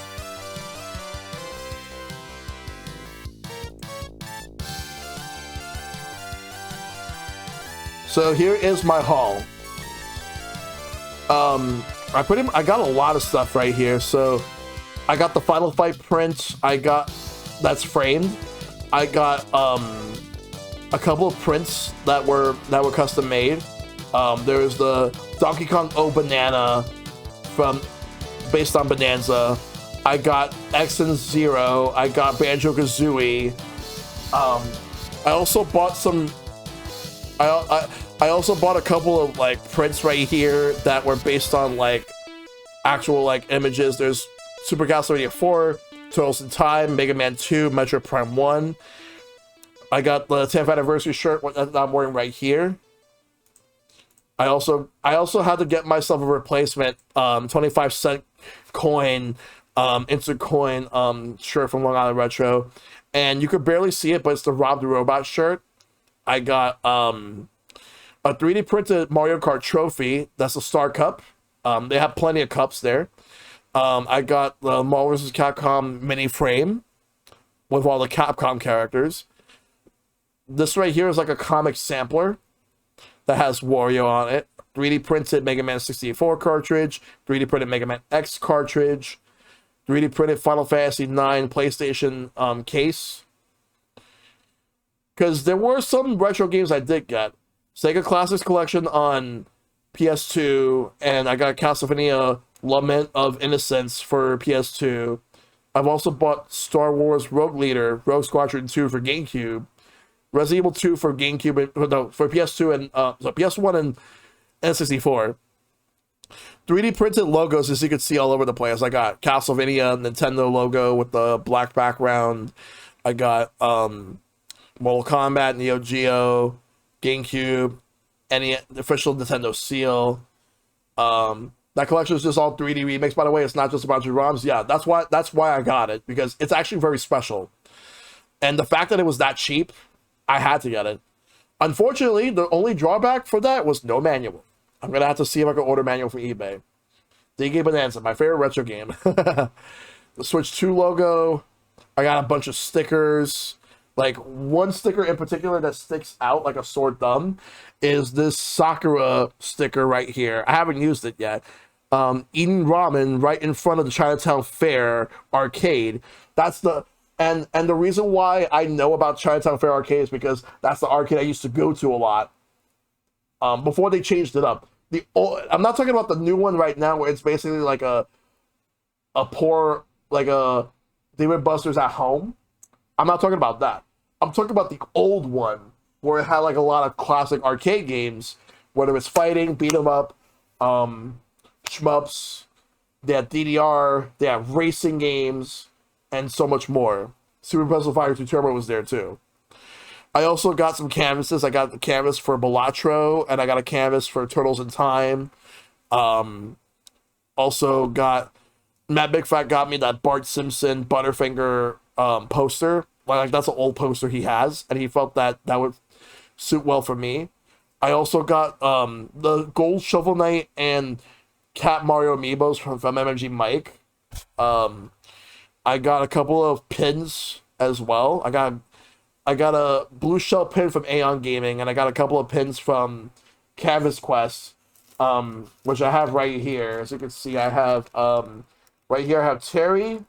So here is my haul. I got a lot of stuff right here. So I got the Final Fight print. I got that's framed. I got a couple of prints that were custom made. There's the Donkey Kong O Banana based on Bonanza. I got X and Zero. I got Banjo-Kazooie. I also bought some. I also bought a couple of like prints right here that were based on like actual like images. There's Super Castlevania 4, Turtles in Time, Mega Man 2, Metroid Prime 1. I got the 10th anniversary shirt that I'm wearing right here. I also had to get myself a replacement 25-cent coin instant coin shirt from Long Island Retro, and you could barely see it, but it's the Rob the Robot shirt. I got a 3D printed Mario Kart trophy. That's a Star Cup. They have plenty of cups there. I got the Marvel vs. Capcom mini frame with all the Capcom characters. This right here is like a comic sampler that has Wario on it. 3D printed Mega Man 64 cartridge. 3D printed Mega Man X cartridge. 3D printed Final Fantasy 9 PlayStation case. Because there were some retro games I did get. Sega Classics Collection on PS2, and I got Castlevania Lament of Innocence for PS2. I've also bought Star Wars Rogue Leader, Rogue Squadron 2 for GameCube, Resident Evil 2 for GameCube, no, for PS2 and so PS1 and N64. 3D printed logos, as you can see all over the place. I got Castlevania Nintendo logo with the black background. I got Mortal Kombat, Neo Geo, GameCube, any official Nintendo seal. That collection is just all 3D remakes. By the way, it's not just a bunch of ROMs. Yeah, that's why I got it, because it's actually very special. And the fact that it was that cheap, I had to get it. Unfortunately, the only drawback for that was no manual. I'm gonna have to see if I can order manual from eBay. DK Bonanza, my favorite retro game. The Switch 2 logo. I got a bunch of stickers. Like, one sticker in particular that sticks out like a sore thumb is this Sakura sticker right here. I haven't used it yet. Eating ramen right in front of the Chinatown Fair arcade. That's the and the reason why I know about Chinatown Fair arcade is because that's the arcade I used to go to a lot. Before they changed it up. I'm not talking about the new one right now where it's basically like a poor, like a David Buster's at home. I'm not talking about that. I'm talking about the old one where it had like a lot of classic arcade games, whether it's fighting, beat 'em up, shmups. They had DDR, they had racing games, and so much more. Super Puzzle Fighter 2 Turbo was there too. I also got some canvases. I got the canvas for Balatro, and I got a canvas for Turtles in Time. Also got Matt Big Fat got me that Bart Simpson Butterfinger poster. Like that's an old poster he has, and he felt that would suit well for me. I also got the Gold Shovel Knight and Cat Mario amiibos from MMG Mike. I got a couple of pins as well. I got a blue shell pin from Aeon Gaming, and I got a couple of pins from Canvas Quest, which I have right here. As you can see, I have right here I have Terry.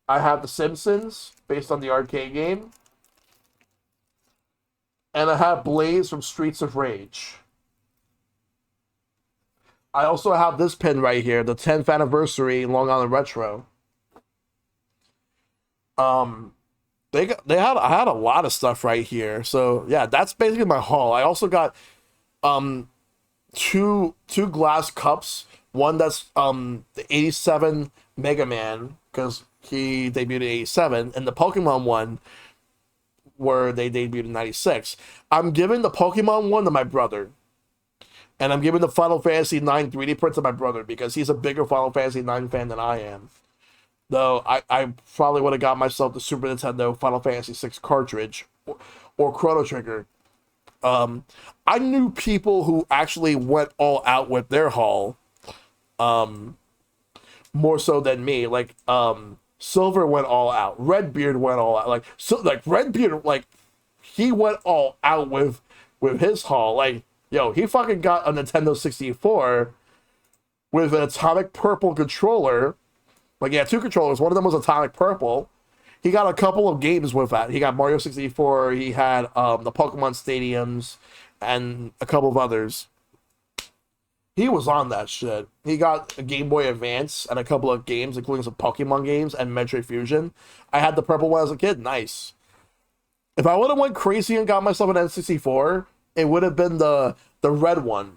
I have The Simpsons, based on the arcade game. And I have Blaze from Streets of Rage. I also have this pin right here, the 10th anniversary Long Island Retro. I had a lot of stuff right here. So yeah, that's basically my haul. I also got um two glass cups. One that's the 87 Mega Man because he debuted in 87, and the Pokemon one where they debuted in 96. I'm giving the Pokemon one to my brother. And I'm giving the Final Fantasy 9 3D print to my brother because he's a bigger Final Fantasy 9 fan than I am. Though I probably would have got myself the Super Nintendo Final Fantasy 6 cartridge or Chrono Trigger. I knew people who actually went all out with their haul, more so than me. Like Silver went all out, Redbeard went all out. Like Redbeard, like he went all out with his haul. Like yo, he fucking got a Nintendo 64 with an atomic purple controller. Like, yeah, two controllers. One of them was atomic purple. He got a couple of games with that. He got Mario 64. He had the Pokemon Stadiums and a couple of others. He was on that shit. He got a Game Boy Advance and a couple of games, including some Pokemon games and Metroid Fusion. I had the purple one as a kid. Nice. If I would have went crazy and got myself an N64, it would have been the red one,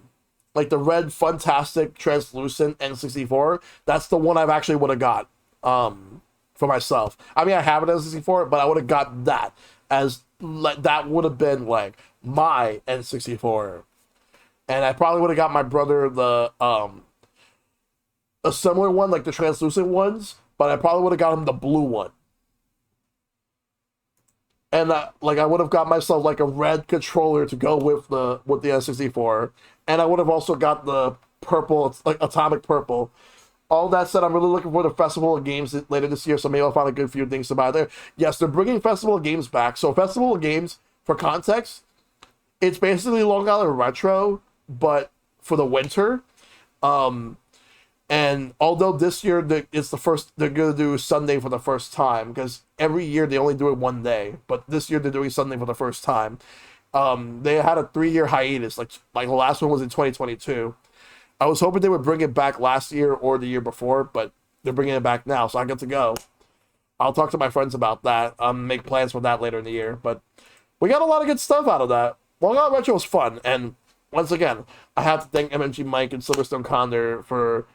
like the red fantastic translucent N64. That's the one I've actually would have got for myself. I mean, I have an N64, but I would have got that as like that would have been like my N64, and I probably would have got my brother the a similar one, like the translucent ones, but I probably would have got him the blue one. And like I would have got myself like a red controller to go with the N64, and I would have also got the purple, like atomic purple. All that said, I'm really looking for the Festival of Games later this year, so maybe I'll find a good few things to buy there. Yes, they're bringing Festival of Games back. So Festival of Games, for context, it's basically Long Island Retro, but for the winter. And although this year it's the first, they're going to do Sunday for the first time because every year they only do it one day, but this year they're doing Sunday for the first time. They had a 3-year hiatus, like the last one was in 2022. I was hoping they would bring it back last year or the year before, but they're bringing it back now, so I get to go. I'll talk to my friends about that. Make plans for that later in the year, but we got a lot of good stuff out of that. Long Island Retro was fun, and once again, I have to thank MMG Mike and Silverstone Condor for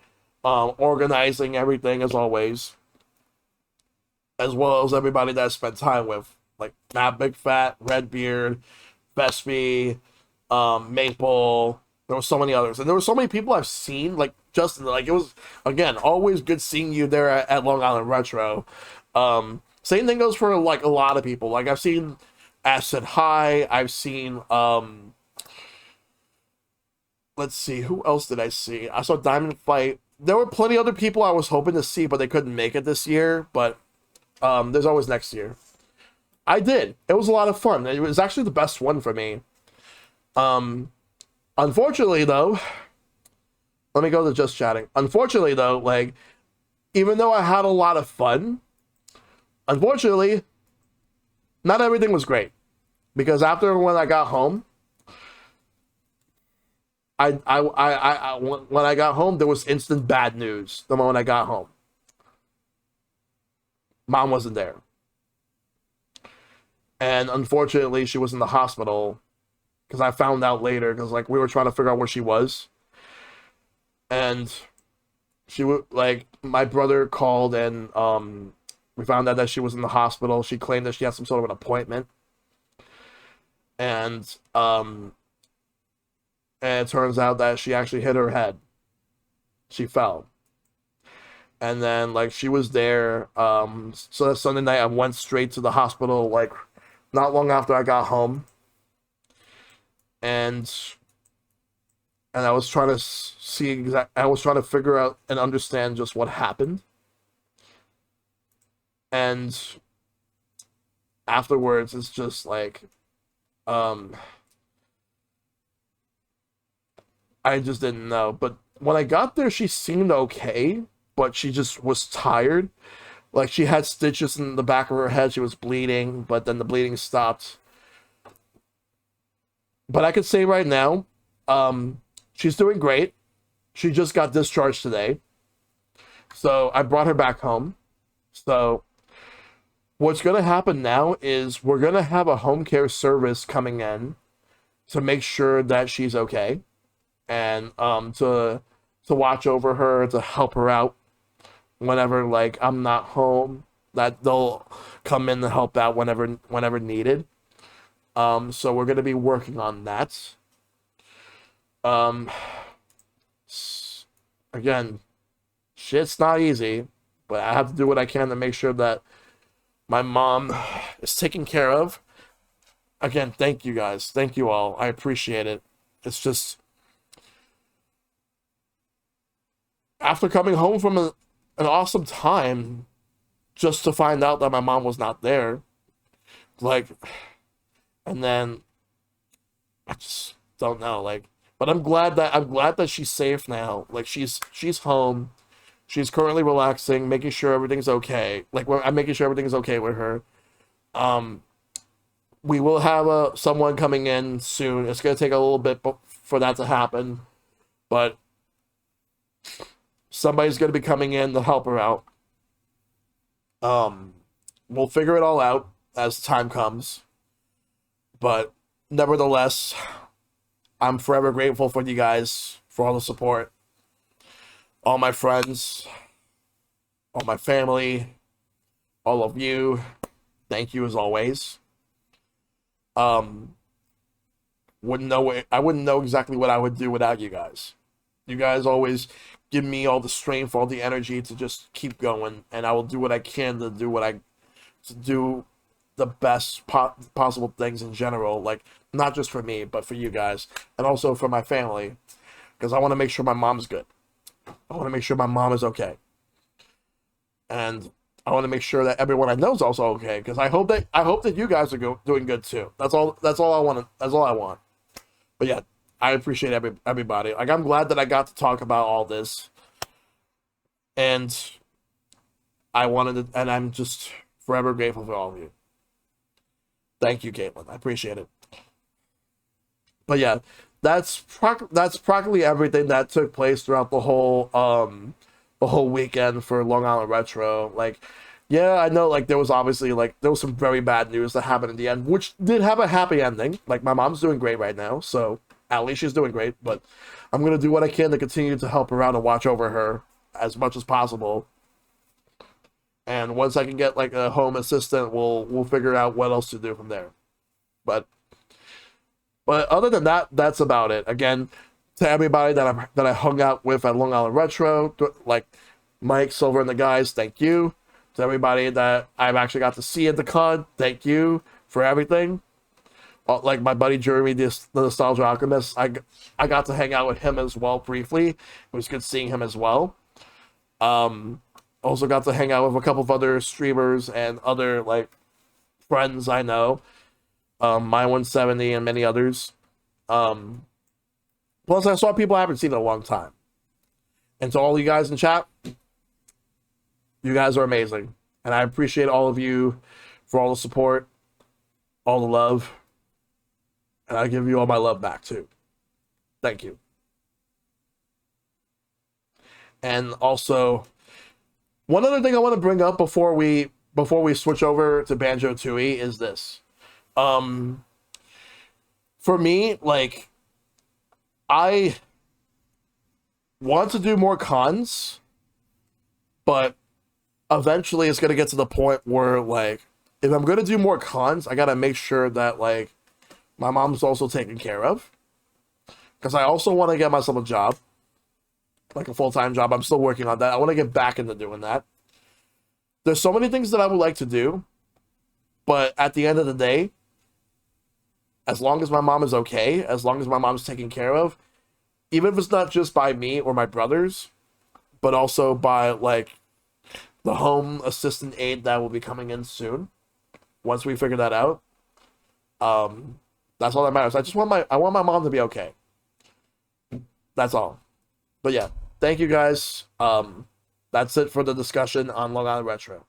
organizing everything as always, as well as everybody that I spent time with, like Matt Big Fat, Redbeard, Vespi, Maple. There were so many others, and there were so many people I've seen. Like Justin, like it was again always good seeing you there at Long Island Retro. Same thing goes for like a lot of people. Like I've seen Acid High. I've seen let's see, who else did I see? I saw Diamond Fight. There were plenty of other people I was hoping to see, but they couldn't make it this year. But there's always next year. I did. It was a lot of fun. It was actually the best one for me. Unfortunately, though, let me go to just chatting. Unfortunately, though, like, even though I had a lot of fun, unfortunately, not everything was great. Because after when I got home, when I got home, there was instant bad news the moment I got home. Mom wasn't there. And unfortunately, she was in the hospital because I found out later because like we were trying to figure out where she was. And she would like my brother called and we found out that she was in the hospital. She claimed that she had some sort of an appointment. And it turns out that she actually hit her head. She fell. And then like she was there. So that Sunday night I went straight to the hospital like not long after I got home. And I was trying to I was trying to figure out and understand just what happened. And afterwards it's just like I just didn't know. But when I got there, she seemed okay, but she just was tired. Like she had stitches in the back of her head. She was bleeding, but then the bleeding stopped. But I could say right now, she's doing great. She just got discharged today. So I brought her back home. So What's going to happen now is we're going to have a home care service coming in to make sure that she's okay, and to watch over her, to help her out whenever like I'm not home. That they'll come in to help out whenever needed. So we're going to be working on that. Um, Again, shit's not easy, but I have to do what I can to make sure that my mom is taken care of. Again, thank you guys. Thank you all. I appreciate it. It's just after coming home from an awesome time, just to find out that my mom was not there, like, and then I just don't know, like, but I'm glad that she's safe now. Like she's home. She's currently relaxing, making sure everything's okay. Like I'm making sure everything's okay with her. Um, we will have someone coming in soon. It's gonna take a little bit for that to happen, but somebody's gonna be coming in to help her out. Um, we'll figure it all out as time comes, but nevertheless, I'm forever grateful for you guys, for all the support, all my friends, all my family, all of you. Thank you as always. Um, I wouldn't know exactly what I would do without you guys. You guys always give me all the strength, all the energy to just keep going, and I will do what I can to do the best possible things in general, like not just for me, but for you guys, and also for my family, because I want to make sure my mom's good. I want to make sure my mom is okay, and I want to make sure that everyone I know is also okay. Because I hope that you guys are doing good too. That's all I want. That's all I want. But yeah, I appreciate everybody. Like I'm glad that I got to talk about all this, and and I'm just forever grateful for all of you. Thank you, Caitlin. I appreciate it. But yeah, that's practically everything that took place throughout the whole weekend for Long Island Retro. Like, yeah, I know like there was some very bad news that happened in the end, which did have a happy ending. Like my mom's doing great right now, so at least she's doing great. But I'm gonna do what I can to continue to help her out and watch over her as much as possible. And once I can get like a home assistant, we'll figure out what else to do from there. But other than that, that's about it. Again, to everybody that I hung out with at Long Island Retro, like Mike, Silver, and the guys, thank you. To everybody that I've actually got to see at the con, thank you for everything. Like my buddy Jeremy, the Nostalgia Alchemist, I got to hang out with him as well briefly. It was good seeing him as well. Also got to hang out with a couple of other streamers and other like friends I know, my 170 and many others. Um, Plus, I saw people I haven't seen in a long time. And to all you guys in chat, you guys are amazing. And I appreciate all of you for all the support, all the love. And I give you all my love back too. Thank you. And also, one other thing I want to bring up before we switch over to Banjo Tooie is this. Um, for me, like I want to do more cons, but eventually it's gonna get to the point where like if I'm gonna do more cons, I gotta make sure that like my mom's also taken care of. Because I also want to get myself a job, like a full-time job. I'm still working on that. I want to get back into doing that. There's so many things that I would like to do, but at the end of the day, as long as my mom is okay, as long as my mom's taken care of, even if it's not just by me or my brothers, but also by like the home assistant aide that will be coming in soon, once we figure that out, that's all that matters. I want my mom to be okay. That's all. But yeah, thank you guys. That's it for the discussion on Long Island Retro.